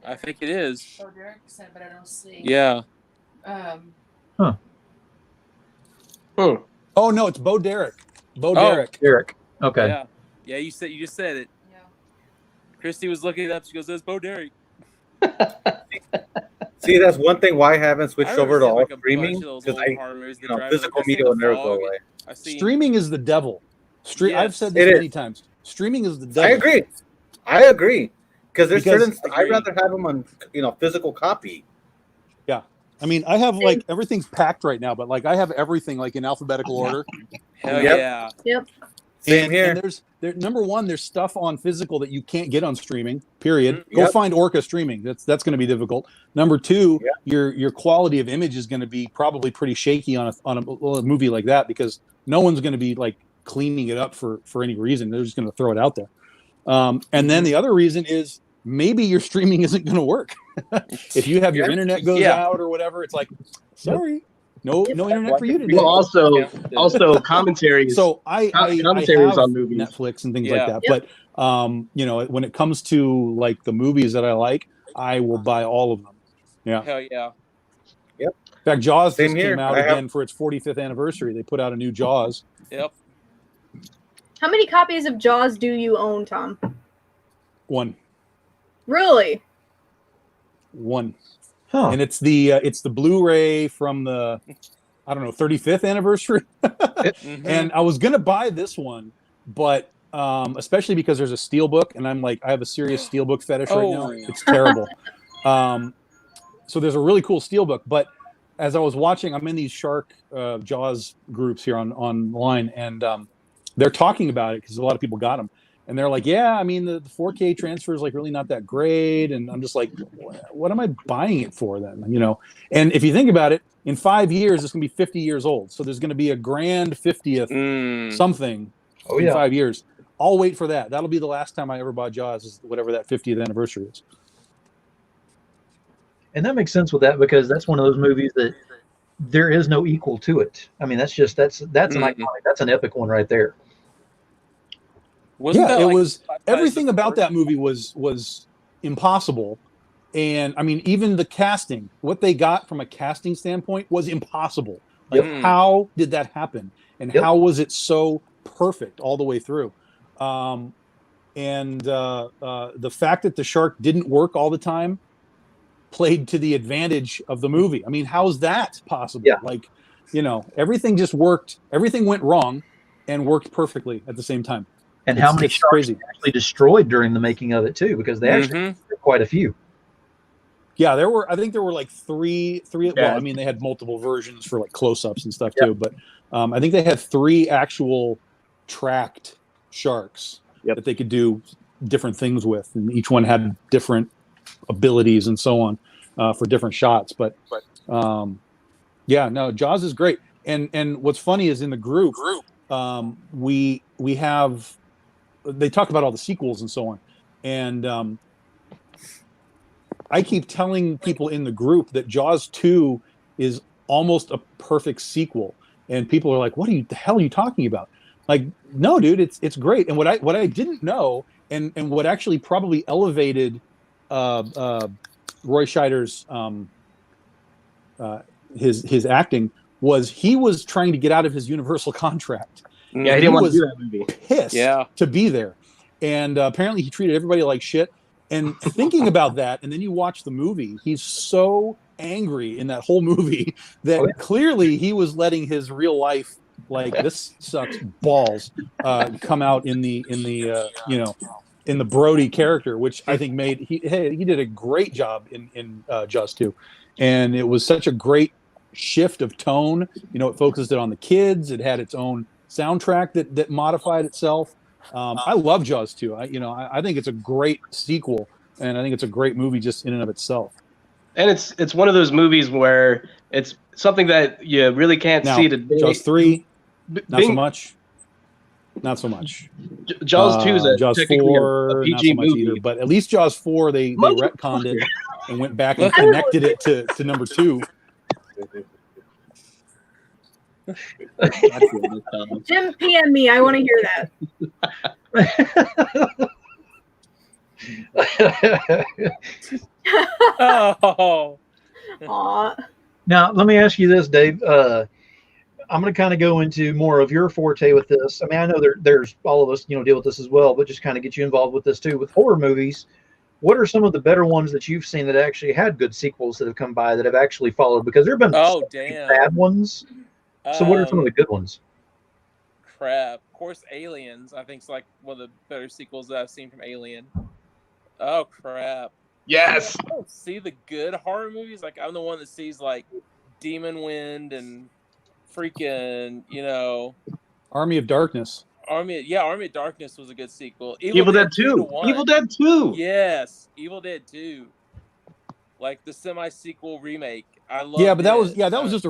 I think it is. Bo Derek said, but I don't see. Yeah. Huh. Oh, no, it's Bo Derek. Derek. Derek. Okay. Yeah. Yeah, you just said it. Yeah. Christy was looking it up. She goes, "That's Bo Derek." See, that's one thing why I haven't switched over to all streaming because physical media will never go away. Streaming is the devil. I've said this many times. Streaming is the devil. I agree. Because there's certain I'd rather have them on physical copy. Yeah. I mean, I have everything's packed right now, but I have everything in alphabetical order. Hell yeah. Yep. Same here. And number one, there's stuff on physical that you can't get on streaming. Period. Go find Orca streaming. That's going to be difficult. Number two, your quality of image is going to be probably pretty shaky on a movie like that, because no one's going to be like cleaning it up for any reason. They're just going to throw it out there. And then the other reason is maybe your streaming isn't going to work. If you have your internet goes out or whatever, it's like, sorry. No internet for you today. Well, also commentaries. So I commentaries on movies, Netflix and things like that. But when it comes to like the movies that I like, I will buy all of them. Yeah. Hell yeah. Yep. In fact, Jaws just came out again for its 45th anniversary. They put out a new Jaws. Yep. How many copies of Jaws do you own, Tom? 1. Really? 1. Huh. And it's the Blu-ray from the 35th anniversary. And I was gonna buy this one, but especially because there's a steelbook, and I'm like, I have a serious steelbook fetish right now. It's terrible. So there's a really cool steelbook, but as I was watching, I'm in these shark Jaws groups here online, and they're talking about it because a lot of people got them. And they're like, yeah, I mean, the 4K transfer is like really not that great. And I'm just like, what am I buying it for then? And if you think about it, in 5 years, it's going to be 50 years old. So there's going to be a grand 50th something in 5 years. I'll wait for that. That'll be the last time I ever bought Jaws, is whatever that 50th anniversary is. And that makes sense with that, because that's one of those movies that there is no equal to it. I mean, that's an iconic, that's an epic one right there. Everything about that movie was impossible. And I mean, even the casting, what they got from a casting standpoint was impossible. Like, how did that happen? And how was it so perfect all the way through? The fact that the shark didn't work all the time played to the advantage of the movie. I mean, how is that possible? Yeah. Like, everything just worked. Everything went wrong and worked perfectly at the same time. And how many sharks were actually destroyed during the making of it too? Because they actually quite a few. Yeah, I think there were like three. Well, I mean, they had multiple versions for like close-ups and stuff too, but I think they had 3 actual tracked sharks that they could do different things with, and each one had different abilities and so on for different shots. But Jaws is great. And what's funny is in the group, we have. They talk about all the sequels and so on. And I keep telling people in the group that Jaws 2 is almost a perfect sequel. And people are like, the hell are you talking about? Like, no, dude, it's great. And what I didn't know, and what actually probably elevated Roy Scheider's his acting, was he was trying to get out of his Universal contract. Yeah, he didn't want to do that movie. Pissed to be there, and apparently he treated everybody like shit. And thinking about that, and then you watch the movie, he's so angry in that whole movie that clearly he was letting his real life, like, this sucks balls, come out in the Brody character, which I think he did a great job in Jaws 2, and it was such a great shift of tone. It focused it on the kids. It had its own soundtrack that modified itself. I love Jaws 2. I think it's a great sequel, and I think it's a great movie just in and of itself. And it's one of those movies where it's something that you really can't see today. Jaws 3, not so much. Jaws 2 is Jaws 4, a PG not so much movie. Either. But at least Jaws 4, they retconned it and went back and connected it to number 2. Jim, PM me. I want to hear that. Aw. Now, let me ask you this, Dave. I'm going to kind of go into more of your forte with this. I mean, I know there's all of us, deal with this as well, but just kind of get you involved with this too. With horror movies, what are some of the better ones that you've seen that actually had good sequels that have come by that have actually followed? Because there have been bad ones. So what are some of the good ones? Crap. Of course, Aliens. I think it's like one of the better sequels that I've seen from Alien. Oh, crap. Yes. I don't see the good horror movies. Like, I'm the one that sees, like, Demon Wind and freaking, Army of Darkness. Army of Darkness was a good sequel. Evil Dead 2. Evil Dead 2. Yes, Evil Dead 2. Like the semi-sequel remake. I love. Yeah, but that was just a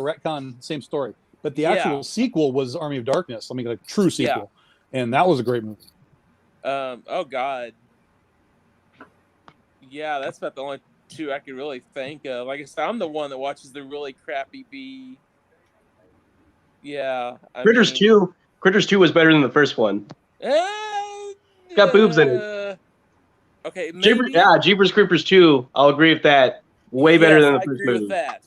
retcon, same story. But the actual sequel was Army of Darkness. I mean, like true sequel, and that was a great movie. Oh God. Yeah, that's about the only two I could really think of. Like I said, I'm the one that watches the really crappy B. Yeah. Critters 2. Critters 2 was better than the first one. Got boobs in it. Okay. Jeepers Creepers 2. I'll agree with that. Way better than the first movie. With that.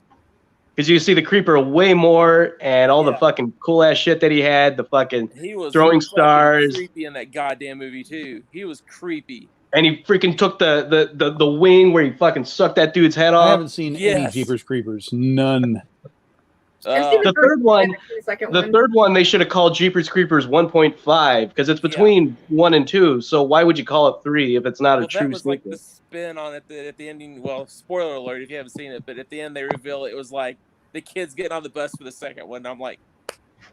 Because you see the creeper way more, and all the fucking cool ass shit that he had. The fucking throwing stars. Creepy in that goddamn movie too. He was creepy. And he freaking took the wing where he fucking sucked that dude's head off. I haven't seen any Jeepers Creepers. None. The third one, they should have called Jeepers Creepers 1.5 because it's between 1 and 2. So why would you call it 3 if it's not a true sequel? Like the spin on it at the ending. Well, spoiler alert if you haven't seen it, but at the end they reveal it was like the kids getting on the bus for the second one. I'm like,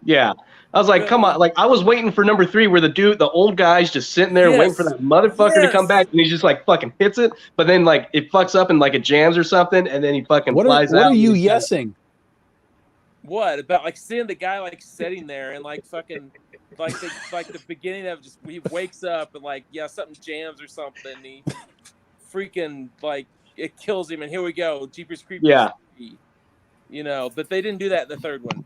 yeah, I was like, come on! Like I was waiting for number 3, where the old guy's just sitting there waiting for that motherfucker to come back, and he just like fucking hits it, but then like it fucks up and like it jams or something, and then he fucking flies out. What are you yesing? What about like seeing the guy like sitting there and like fucking like the beginning of just he wakes up and like something jams or something, and he freaking like it kills him, and here we go, Jeepers Creepers. Yeah, but they didn't do that in the third one.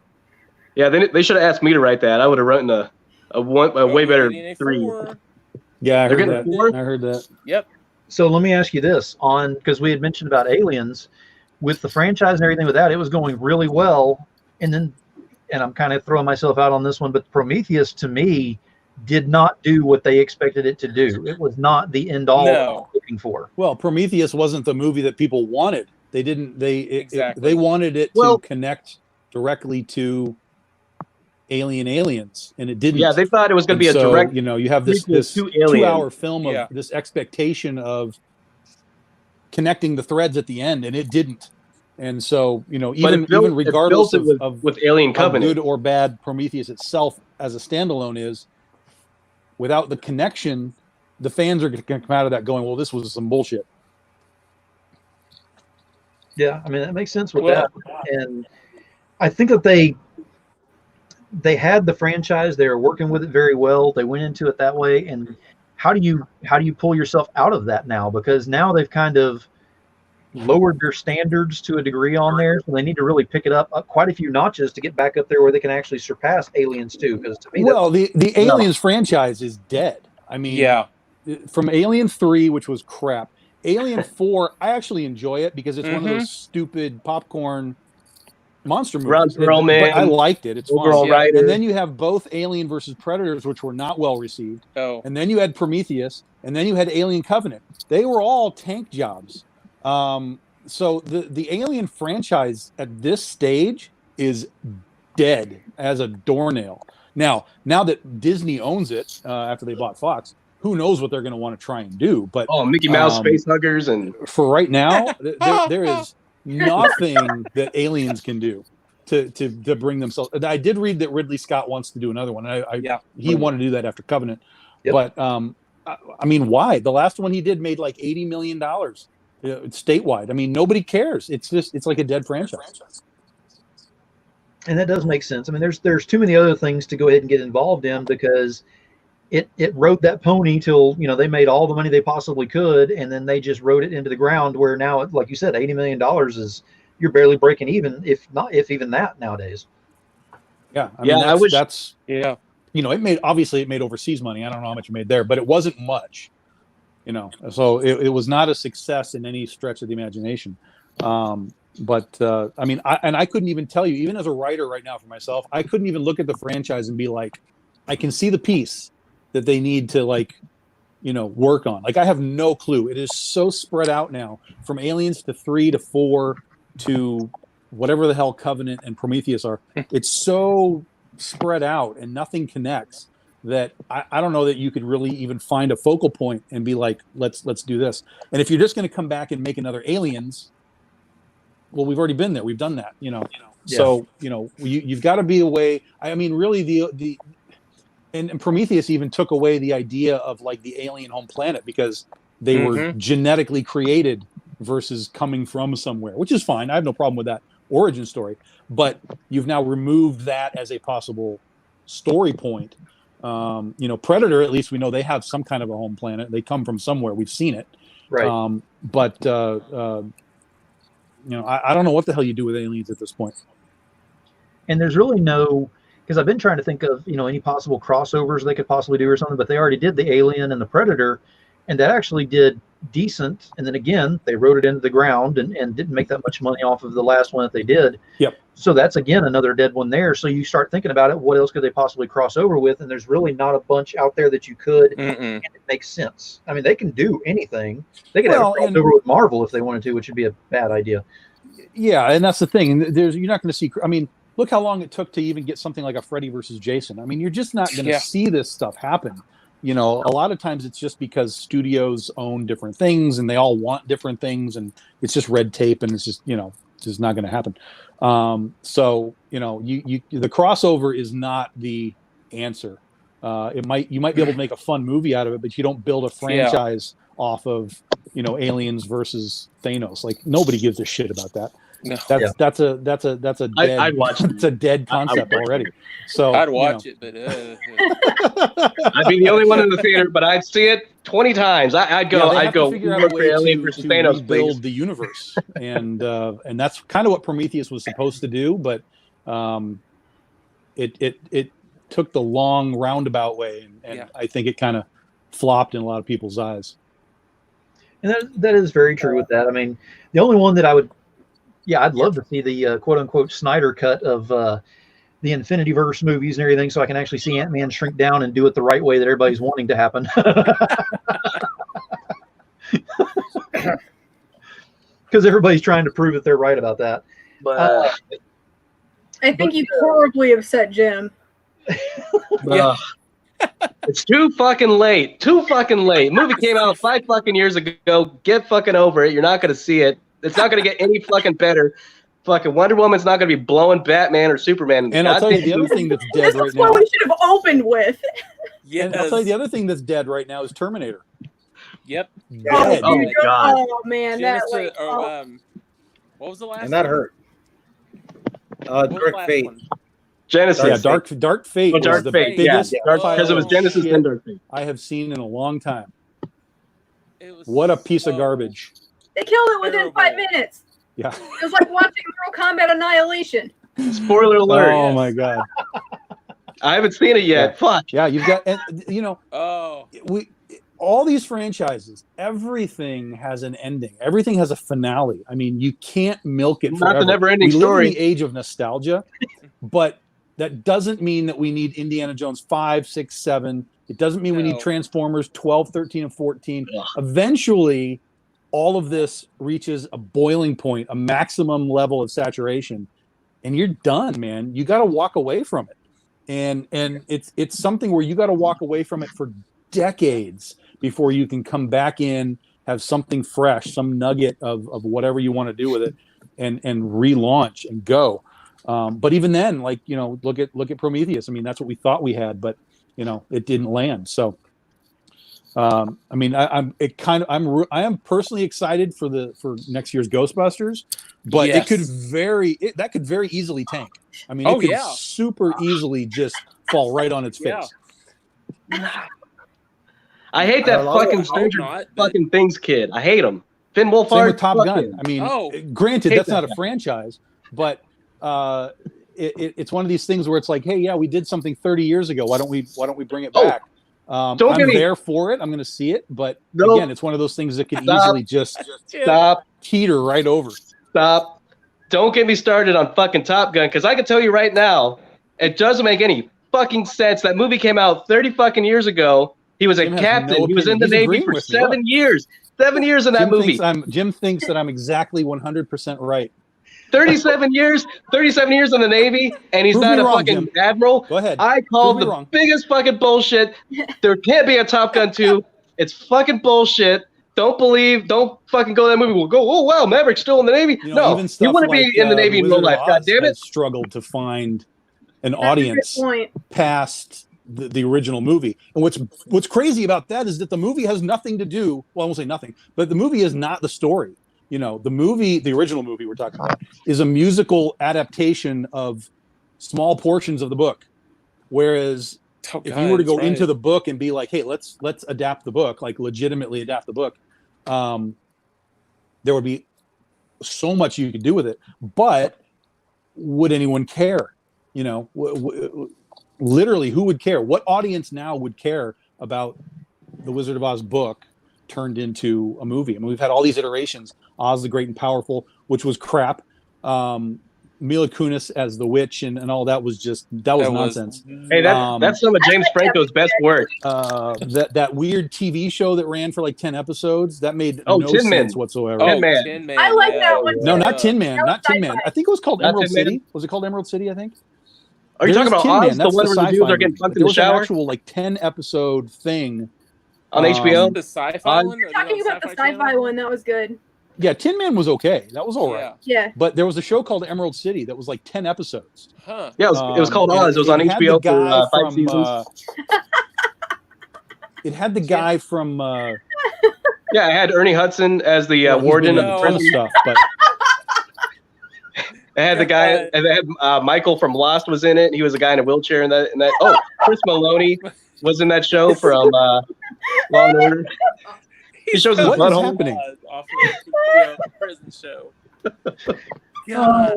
Yeah, they should have asked me to write that. I would have written a way better 3. Yeah, I heard that. Yep. So let me ask you this, because we had mentioned about Aliens, with the franchise and everything with that, it was going really well. And I'm kind of throwing myself out on this one, but Prometheus to me did not do what they expected it to do. It was not the end all I was looking for. Well, Prometheus wasn't the movie that people wanted. They didn't. They wanted it to connect directly to Aliens, and it didn't. Yeah, they thought it was going to be a direct. You have this 2-hour film of this expectation of connecting the threads at the end, and it didn't. And so, even regardless of with Alien Covenant, how good or bad Prometheus itself as a standalone is, without the connection, the fans are going to come out of that going, well, this was some bullshit. Yeah, I mean, that makes sense with that. And I think that they had the franchise, they were working with it very well. They went into it that way. And how do you pull yourself out of that now? Because now they've kind of lowered their standards to a degree on there, so they need to really pick it up quite a few notches to get back up there where they can actually surpass Aliens 2. Because to me, the Aliens franchise is dead. I mean, from Alien 3, which was crap, Alien 4, I actually enjoy it because it's one of those stupid popcorn monster movies. But I liked it. It's fun. And then you have both Alien versus Predators, which were not well received. And then you had Prometheus, and then you had Alien Covenant. They were all tank jobs. So the Alien franchise at this stage is dead as a doornail. Now that Disney owns it, after they bought Fox, who knows what they're going to want to try and do? But Mickey Mouse space huggers, and for right now, there is nothing that Aliens can do to bring themselves. I did read that Ridley Scott wants to do another one. He wanted to do that after Covenant, but I mean, why? The last one he did made like $80 million statewide. I mean, nobody cares. It's like a dead franchise. And that does make sense. I mean, there's too many other things to go ahead and get involved in, because it rode that pony till they made all the money they possibly could, and then they just rode it into the ground, where now, like you said, $80 million is, you're barely breaking even, if even that nowadays. Yeah, I mean, that's it made overseas money. I don't know how much it made there, but it wasn't much. So it was not a success in any stretch of the imagination. But I mean, I couldn't even tell you, even as a writer right now for myself, I couldn't even look at the franchise and be like, I can see the piece that they need to work on. Like, I have no clue. It is so spread out now, from Aliens to 3 to 4 to whatever the hell Covenant and Prometheus are. It's so spread out and nothing connects, that I don't know that you could really even find a focal point and be like, let's do this. And if you're just going to come back and make another Aliens, well, we've already been there. We've done that, So, you've got to be a way. I mean, really, and Prometheus even took away the idea of like the alien home planet because they were genetically created versus coming from somewhere, which is fine. I have no problem with that origin story, but you've now removed that as a possible story point. Predator, at least we know they have some kind of a home planet. They come from somewhere. We've seen it. Right. I don't know what the hell you do with aliens at this point. And there's really no, because I've been trying to think of, any possible crossovers they could possibly do or something, but they already did the Alien and the Predator, and that actually did decent. And then again, they wrote it into the ground and didn't make that much money off of the last one that they did. Yep. So that's, again, another dead one there. So you start thinking about it, what else could they possibly cross over with? And there's really not a bunch out there that you could, and it makes sense. I mean, they can do anything. They could have a crossover with Marvel if they wanted to, which would be a bad idea. Yeah, and that's the thing. You're not going to see, I mean, look how long it took to even get something like a Freddy versus Jason. I mean, you're just not going to see this stuff happen. A lot of times it's just because studios own different things and they all want different things, and it's just red tape, and it's just, just not going to happen. The crossover is not the answer. You might be able to make a fun movie out of it, but you don't build a franchise off of, aliens versus Thanos. Like, nobody gives a shit about that. No. That's a dead, I'd watch it. It's a dead concept already. So I'd watch it, but I'd be the only one in the theater, but I'd see it 20 times. I'd go. I'd go. Figure out a way to rebuild the universe, and that's kind of what Prometheus was supposed to do, but it took the long roundabout way, and I think it kind of flopped in a lot of people's eyes. And that is very true with that. I mean, the only one that I'd love to see the quote unquote Snyder cut of the Infinity Verse movies and everything, so I can actually see Ant-Man shrink down and do it the right way that everybody's wanting to happen. Because everybody's trying to prove that they're right about that. But I think you horribly upset Jim. It's too fucking late. Movie came out 5 fucking years ago. Get fucking over it. You're not gonna see it. It's not going to get any fucking better. Fucking Wonder Woman's not going to be blowing Batman or Superman. And I'll tell you the other thing that's dead right now. This is what we should have opened with. And I'll tell you the other thing that's dead right now is Terminator. Yep. Oh my god. Oh man, that what was the last? And that hurt. Dark Fate. Genesis. Yeah, Dark Fate. Dark Fate. Biggest because it was Genesis and Dark Fate. I have seen in a long time. What a piece of garbage. They killed it within 5 minutes. Yeah. It was like watching Mortal Kombat Annihilation. Spoiler alert. Oh my god. I haven't seen it yet. Yeah. Fuck. Yeah, you've got, all these franchises, everything has an ending. Everything has a finale. I mean, you can't milk it forever. Not the never-ending story. story. We live in the age of nostalgia, but that doesn't mean that we need Indiana Jones 5, 6, 7. It doesn't mean we need Transformers 12, 13, and 14. Ugh. Eventually, all of this reaches a boiling point, a maximum level of saturation, and you're done, man. You got to walk away from it. And it's something where you got to walk away from it for decades before you can come back in, have something fresh, some nugget of whatever you want to do with it, and relaunch and go. But even then, look at Prometheus. I mean, that's what we thought we had, but it didn't land. So I am personally excited for next year's Ghostbusters, but that could very easily tank. I mean, it could super easily just fall right on its face. I hate that fucking Stranger fucking Things kid. I hate him. Finn Wolfhard. Same with Top Gun. I mean, granted, that's not a franchise, but it's one of these things where it's like, hey, yeah, we did something 30 years ago. Why don't we bring it back? I'm there for it. I'm going to see it, but again, it's one of those things that can easily just teeter right over. Stop. Don't get me started on fucking Top Gun, because I can tell you right now, it doesn't make any fucking sense. That movie came out 30 fucking years ago. He was a captain. He was in the Navy for 7 years. 7 years in that movie. Jim thinks that I'm exactly 100% right. 37 years in the Navy, and he's not a fucking admiral. Go ahead. I called the biggest fucking bullshit. There can't be a Top Gun 2. It's fucking bullshit. Don't fucking go to that movie. We'll go, oh, wow, Maverick's still in the Navy. No, you want to be in the Navy in real life. God damn it. Struggled to find an audience past the original movie. And what's crazy about that is that the movie has nothing to do. Well, I won't say nothing, but the movie is not the story. You know, the original movie we're talking about, is a musical adaptation of small portions of the book. Whereas if you were to go into the book and be like, hey, let's adapt the book, like legitimately adapt the book, there would be so much you could do with it. But would anyone care? You know, literally, who would care? What audience now would care about the Wizard of Oz book turned into a movie? I mean, we've had all these iterations. Oz the Great and Powerful, which was crap. Mila Kunis as the witch and all that was nonsense. Hey, that's some of James Franco's best work. That weird TV show that ran for like 10 episodes that made no Tin Man. sense whatsoever. Tin Man. Tin Man. I like that one. No, not Tin Man. Not Tin Man. sci-fi. I think it was called Not Emerald Tin Man? City. Was it called Emerald City? I think. Are you talking about Tin Oz, Man. the That's one where the dudes sci-fi are getting movie. fucked There in the was an shower actual like 10 episode thing on HBO? The sci-fi one? You're talking about the sci-fi one. That was good. Yeah, Tin Man was okay. That was all right. Yeah. But there was a show called Emerald City that was like 10 episodes. Huh. Yeah, it was called Oz. It was on had HBO the guy for 5 seasons. It had the guy from Yeah, I had Ernie Hudson as the well, he's warden been of in the a ton of prison. stuff, but I had the guy, and they had Michael from Lost was in it. He was a guy in a wheelchair in that. Oh, Chris Maloney was in that show from Law and Order. He shows his what is butthole. happening? Off of the prison show. God.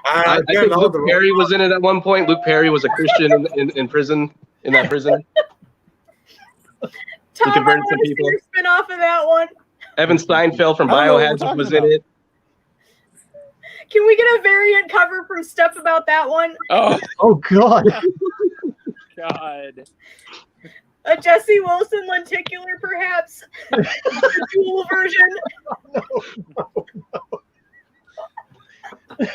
I think Luke Perry was in it at one point. Luke Perry was a Christian in prison, in that prison. Tom, I converted want some to see people. your spin-off of that one. Evan Steinfeld from I don't know what we're Biohazard talking was about. in it. Can we get a variant cover from Stuff About That One? Oh God. God. A Jesse Wilson lenticular, perhaps? The dual version? The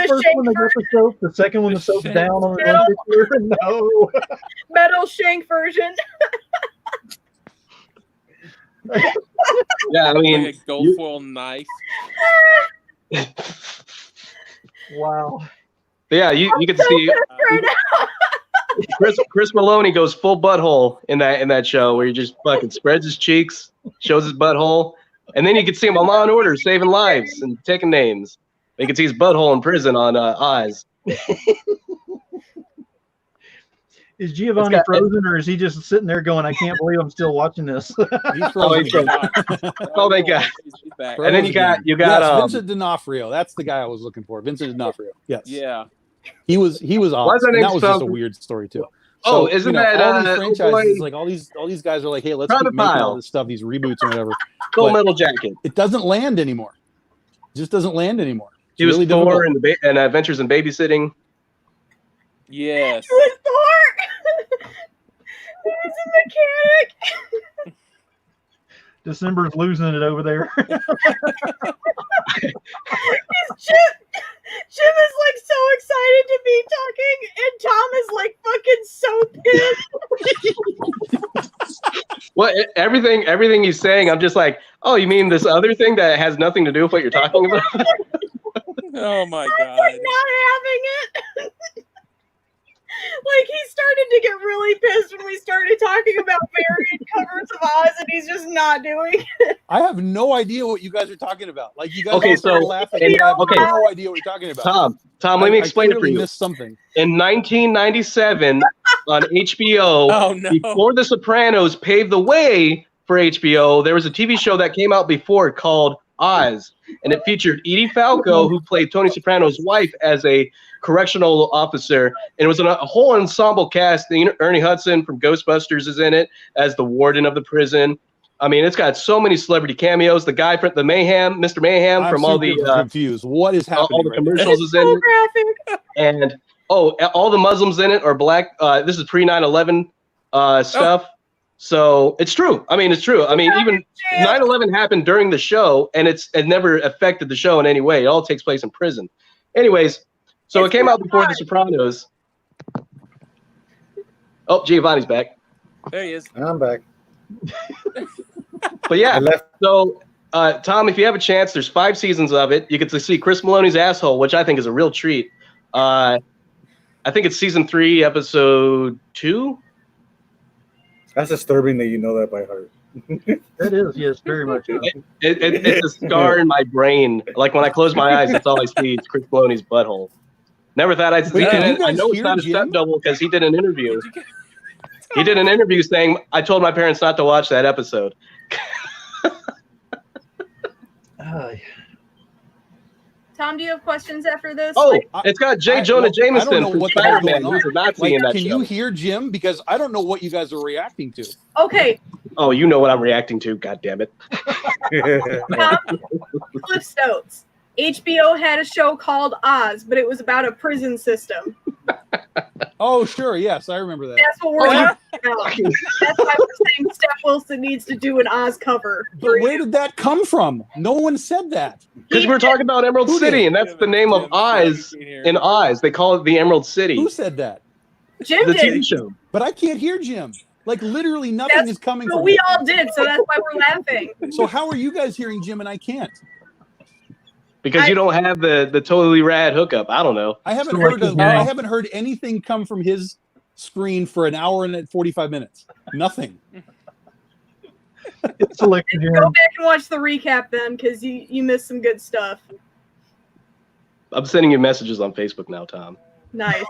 first one that got the soap, the second one the soap's down on the lenticular. No. Metal shank version. Yeah, I mean, Like a gold foil knife. Wow. yeah, you can see Right now. Chris Maloney goes full butthole in that show where he just fucking spreads his cheeks, shows his butthole, and then you can see him on Law and Order saving lives and taking names. You can see his butthole in prison on Oz. Is Giovanni frozen, or is he just sitting there going, "I can't believe I'm still watching this"? He's frozen. He's frozen. Oh, thank God. He's back. And then you got yes, Vincent D'Onofrio. That's the guy I was looking for. Vincent D'Onofrio. Yes. Yeah. He was Why is awesome. that And name that was just a spelled- weird story too. Oh, So, isn't you know, that all these oh franchises? boy, Like all these guys are like, hey, let's Private keep making Pile. all this stuff, these reboots and whatever. Full but- Metal Jacket? It doesn't land anymore. It just doesn't land anymore. It's He was really Thor difficult. in Adventures in Babysitting. Yes. It was Thor. He was a mechanic. December's losing it over there. Jim is like so excited to be talking, and Tom is like fucking so pissed. Well, everything he's saying, I'm just like, oh, you mean this other thing that has nothing to do with what you're talking about? Oh my Like God. not having it. Like he started to get really pissed when we started talking about variant covers of Oz, and he's just not doing it. I have no idea what you guys are talking about. Like you guys Okay, all started so- laughing. and, I have okay. no idea what you're talking about. Tom, let me explain it for clearly you. missed something. In 1997 on HBO, Oh no. before The Sopranos paved the way for HBO, there was a TV show that came out before called Oz, and it featured Edie Falco, who played Tony Soprano's wife, as a correctional officer, and it was a whole ensemble cast. Ernie Hudson from Ghostbusters is in it as the warden of the prison. I mean, it's got so many celebrity cameos. The guy from the Mayhem, Mr. Mayhem, I'm from all the super confused. What is happening? all the right now? commercials is in So it. graphic. And all the Muslims in it are black. This is pre 9/11 stuff. So it's true. I mean, it's true. I mean, even 9/11 happened during the show, and it never affected the show in any way. It all takes place in prison. Anyways, so it came out before The Sopranos. Oh, Giovanni's back. There he is. I'm back. But yeah, I left. so Tom, if you have a chance, there's 5 seasons of it. You get to see Chris Maloney's asshole, which I think is a real treat. I think it's season 3, episode 2. That's disturbing that you know that by heart. That is, yes, very much. It's a scar in my brain. Like when I close my eyes, that's all I see. It's Chris Maloney's butthole. Never thought I'd see it. I know it's not a step double because he did an interview. He did an interview saying, "I told my parents not to watch that episode." Tom, do you have questions after this? Oh, it's got J. Jonah Jameson from Spider-Man. Who's a Nazi in that Can show. you hear Jim? Because I don't know what you guys are reacting to. Okay. Oh, you know what I'm reacting to. God damn it. Tom, Cliff Notes. HBO had a show called Oz, but it was about a prison system. Oh, sure. Yes, I remember that. That's what we're talking about. That's why we're saying Steph Wilson needs to do an Oz cover. But where did that come from? No one said that. Because we're talking about Emerald City, and that's the name of Oz in Oz. They call it the Emerald City. Who said that? Jim the did. TV show. But I can't hear Jim. Like, literally nothing is coming from we him. all did, so that's why we're laughing. So how are you guys hearing Jim and I can't? Because you don't have the totally rad hookup. I don't know. I haven't heard anything come from his screen for an hour and 45 minutes. Nothing. Selected Go back and watch the recap then, because you missed some good stuff. I'm sending you messages on Facebook now, Tom. Nice.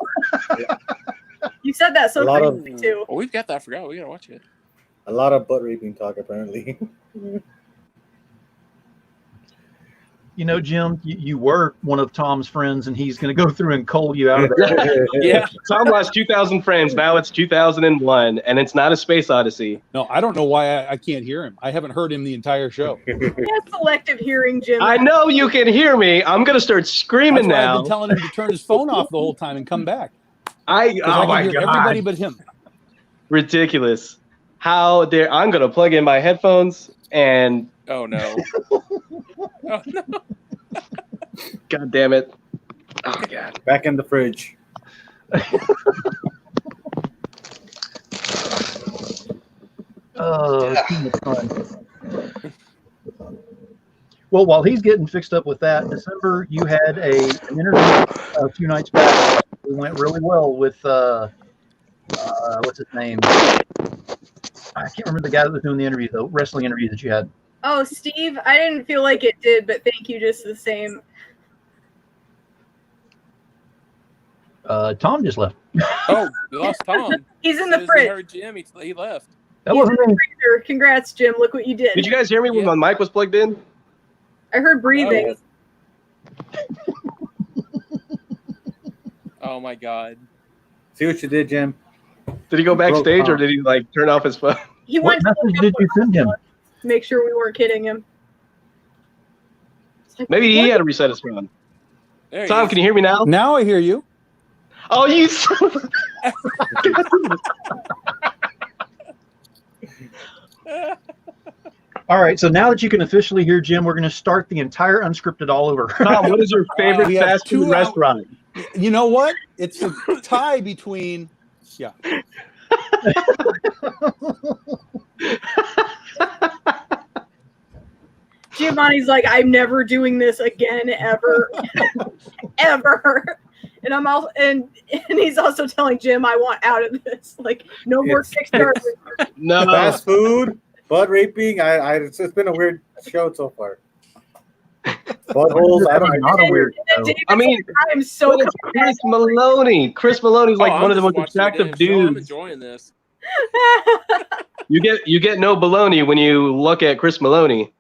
You said that so quickly too. Oh, we've got that. I forgot. We gotta watch it. A lot of butt raping talk, apparently. You know, Jim, you were one of Tom's friends, and he's going to go through and cull you out of there. Yeah, Tom lost 2,000 friends. Now it's 2001, and it's not a space odyssey. No, I don't know why I can't hear him. I haven't heard him the entire show. That's selective hearing, Jim. I know you can hear me. I'm going to start screaming That's why now. I've been telling him to turn his phone off the whole time and come back. Oh I can my hear God. everybody but him. Ridiculous. How dare I'm going to plug in my headphones and Oh no. Oh no. God damn it. Oh God. Back in the fridge. Oh, it's too much fun. Well, while he's getting fixed up with that, December, you had an interview a few nights back. It went really well with what's his name? I can't remember the guy that was doing the interview, the wrestling interview that you had. Oh, Steve, I didn't feel like it did, but thank you just the same. Tom just left. Oh, we lost Tom. He's in the He fridge. heard Jim. He left. That wasn't me. Congrats, Jim. Look what you did. Did you guys hear me when my mic was plugged in? I heard breathing. Oh my God. See what you did, Jim? Did he go backstage or did he like turn off his phone? He What went to message did you send him? make sure we weren't kidding him. Like, Maybe he had to reset his phone. There he Tom, is. can you hear me now? Now I hear you. Oh, you son of a... All right, so now that you can officially hear Jim, we're going to start the entire Unscripted all over. Tom, what is your favorite We have fast food 2 restaurant? You know what? It's a tie between. Yeah. Giovanni's like, I'm never doing this again, ever, ever. And I'm also, and he's also telling Jim, I want out of this. Like, no more Kickstarter. No. Fast food, butt raping. It's been a weird show so far. Buttholes. I don't know. Not a weird show. I mean, I'm so Chris Maloney. Chris Maloney's like one of the most just watching attractive it, so I'm dudes. enjoying this. You get no baloney when you look at Chris Maloney.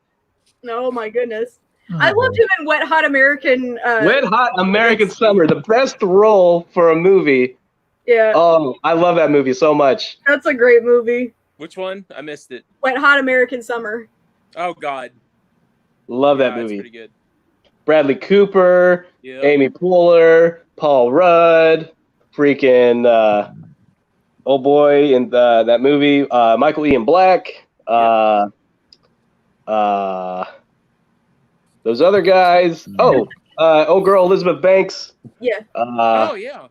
Oh my goodness. I loved him in Wet Hot American. Wet Hot American Summer, the best role for a movie. Yeah. Oh, I love that movie so much. That's a great movie. Which one? I missed it. Wet Hot American Summer. Oh God. Love that It's movie. pretty good. Bradley Cooper, Yeah. Amy Poehler, Paul Rudd, freaking old boy in that movie, Michael Ian Black, those other guys. Oh, old girl Elizabeth Banks. Yeah. Oh yeah.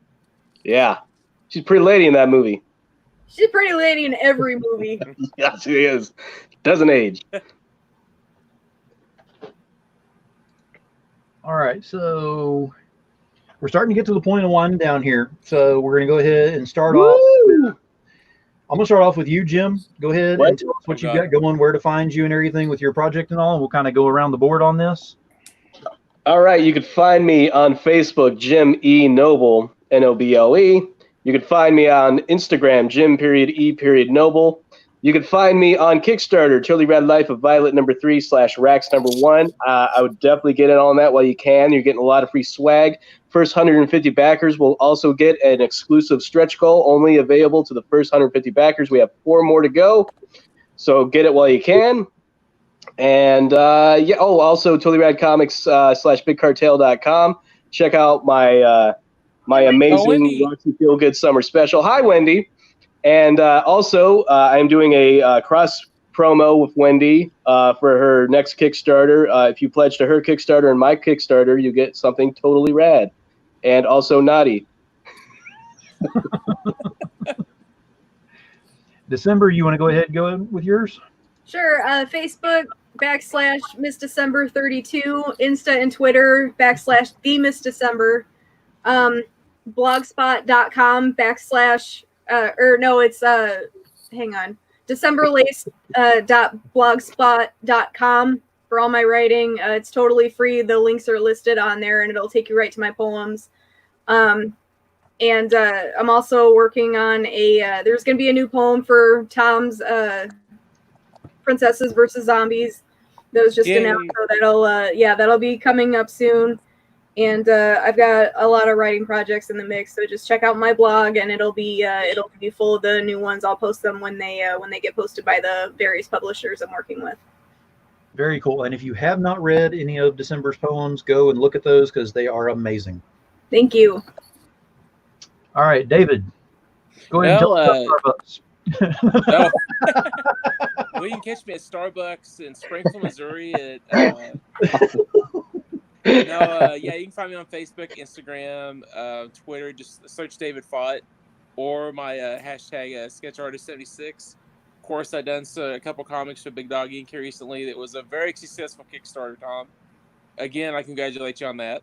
Yeah, she's a pretty lady in that movie. She's a pretty lady in every movie. Yeah, she is. Doesn't age. All right, so we're starting to get to the point of winding down here. So we're going to go ahead and start off. I'm going to start off with you, Jim. Go ahead and tell us what you've got going, where to find you and everything with your project and all. And we'll kind of go around the board on this. All right. You can find me on Facebook, Jim E. Noble, Noble. You can find me on Instagram, Jim.E.Noble. You can find me on Kickstarter, Totally Rad Life of Violet #3/Rax1. I would definitely get in on that while you can. You're getting a lot of free swag. First 150 backers will also get an exclusive stretch goal, only available to the first 150 backers. We have 4 more to go, so get it while you can. And also Totally Rad Comics /BigCartel.com. Check out my amazing Roxy Feel Good Summer Special. Hi, Wendy. And also, I'm doing a cross promo with Wendy for her next Kickstarter. If you pledge to her Kickstarter and my Kickstarter, you get something totally rad and also naughty. December, you want to go ahead and go in with yours? Sure. Facebook /MissDecember32, Insta and Twitter /TheMissDecember, blogspot.com decemberlace.blogspot.com for all my writing. It's totally free. The links are listed on there, and it'll take you right to my poems. And I'm also working on there's going to be a new poem for Tom's Princesses versus Zombies that was just announced. So that'll be coming up soon. And I've got a lot of writing projects in the mix, so just check out my blog, and it'll be full of the new ones. I'll post them when they get posted by the various publishers I'm working with. Very cool. And if you have not read any of December's poems, go and look at those because they are amazing. Thank you. All right, David, go ahead and tell us about Starbucks. Well, you can catch me at Starbucks in Springfield, Missouri. You can find me on Facebook, Instagram, Twitter. Just search David Fott or my hashtag SketchArtist76. Of course, I've done a couple comics for Big Dog Ink here recently. That was a very successful Kickstarter, Tom. Again, I congratulate you on that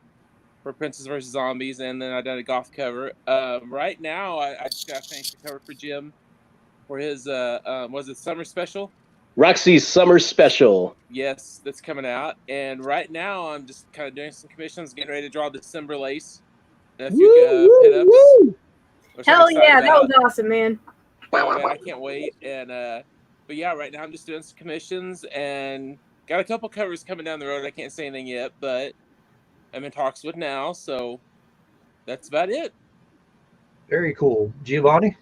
for Princess vs. Zombies, and then I done a golf cover. Right now, I just got to finish the cover for Jim for his was it summer special? Roxy's Summer Special. Yes, that's coming out. And right now, I'm just kind of doing some commissions, getting ready to draw December Lace. A few hit-ups. Hell yeah, that was awesome, man. Oh, man, I can't wait. And but yeah, right now I'm just doing some commissions and got a couple covers coming down the road. I can't say anything yet, but I'm in talks with now. So that's about it. Very cool. Giovanni?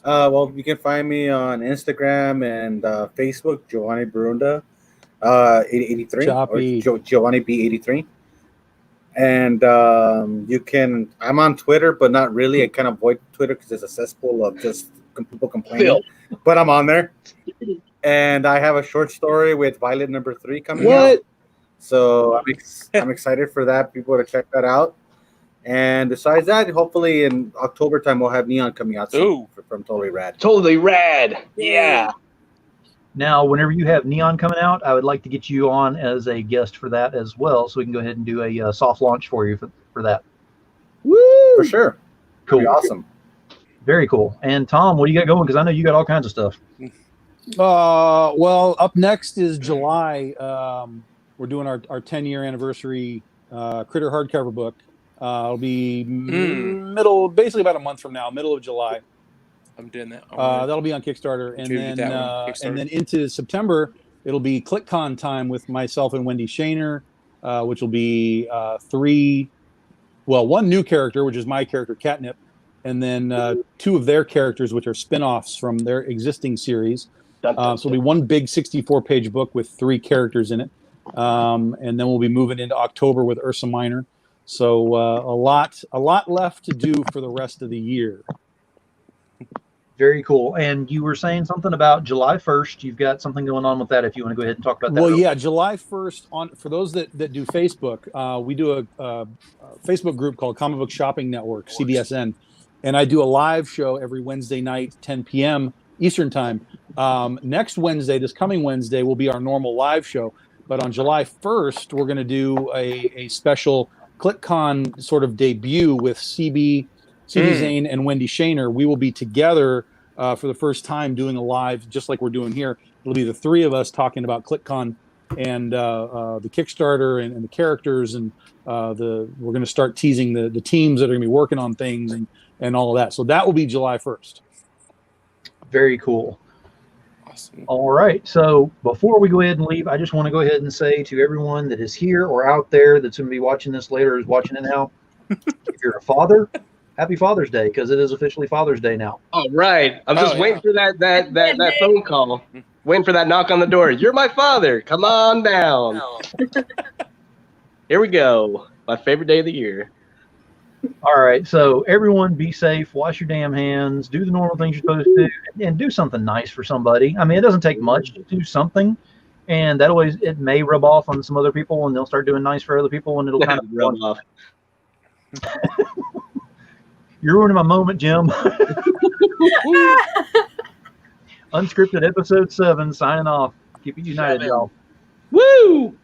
Well, you can find me on Instagram and Facebook, Giovanni Barunda, 83, or Giovanni B83. And I'm on Twitter, but not really. I kind of avoid Twitter because it's a cesspool of just people complaining. But I'm on there. And I have a short story with Violet #3 coming out. So I'm excited for that. People to check that out. And besides that, hopefully in October time, we'll have Neon coming out soon from Totally Rad. Totally Rad. Yeah. Now, whenever you have Neon coming out, I would like to get you on as a guest for that as well, so we can go ahead and do a soft launch for you for that. Woo! For sure. Cool. That'd be awesome. Very cool. And Tom, what do you got going? Because I know you got all kinds of stuff. Well, up next is July. We're doing our 10-year anniversary Critter hardcover book. It'll be basically about a month from now, middle of July. I'm doing that. That'll be on Kickstarter, and then into September, it'll be ClickCon time with myself and Wendy Shaner, which will be one new character, which is my character Catnip, and then 2 of their characters, which are spin-offs from their existing series. So it'll be one big 64-page book with 3 characters in it, and then we'll be moving into October with Ursa Minor. So a lot left to do for the rest of the year. Very cool. And you were saying something about July 1st. You've got something going on with that if you want to go ahead and talk about that. Well, yeah, July 1st, for those that do Facebook, we do a Facebook group called Comic Book Shopping Network, CBSN. And I do a live show every Wednesday night, 10 p.m. Eastern Time. Next Wednesday, this coming Wednesday, will be our normal live show. But on July 1st, we're going to do a special ClickCon sort of debut with CB Zane and Wendy Shaner, we will be together for the first time doing a live, just like we're doing here. It'll be the three of us talking about ClickCon and the Kickstarter and the characters, and we're going to start teasing the teams that are going to be working on things and all of that. So that will be July 1st. Very cool. Awesome. All right. So before we go ahead and leave, I just want to go ahead and say to everyone that is here or out there that's going to be watching this later, is watching it now, if you're a father, happy Father's Day, because it is officially Father's Day now. Oh, right. I'm just waiting for that phone call. Waiting for that knock on the door. You're my father. Come on down. Here we go. My favorite day of the year. All right. So everyone be safe. Wash your damn hands. Do the normal things you're supposed to do. And do something nice for somebody. I mean, it doesn't take much to do something. And that always, it may rub off on some other people, and they'll start doing nice for other people, and it'll kind of rub off. You're ruining my moment, Jim. Unscripted episode 7, signing off. Keep it united, y'all. Woo!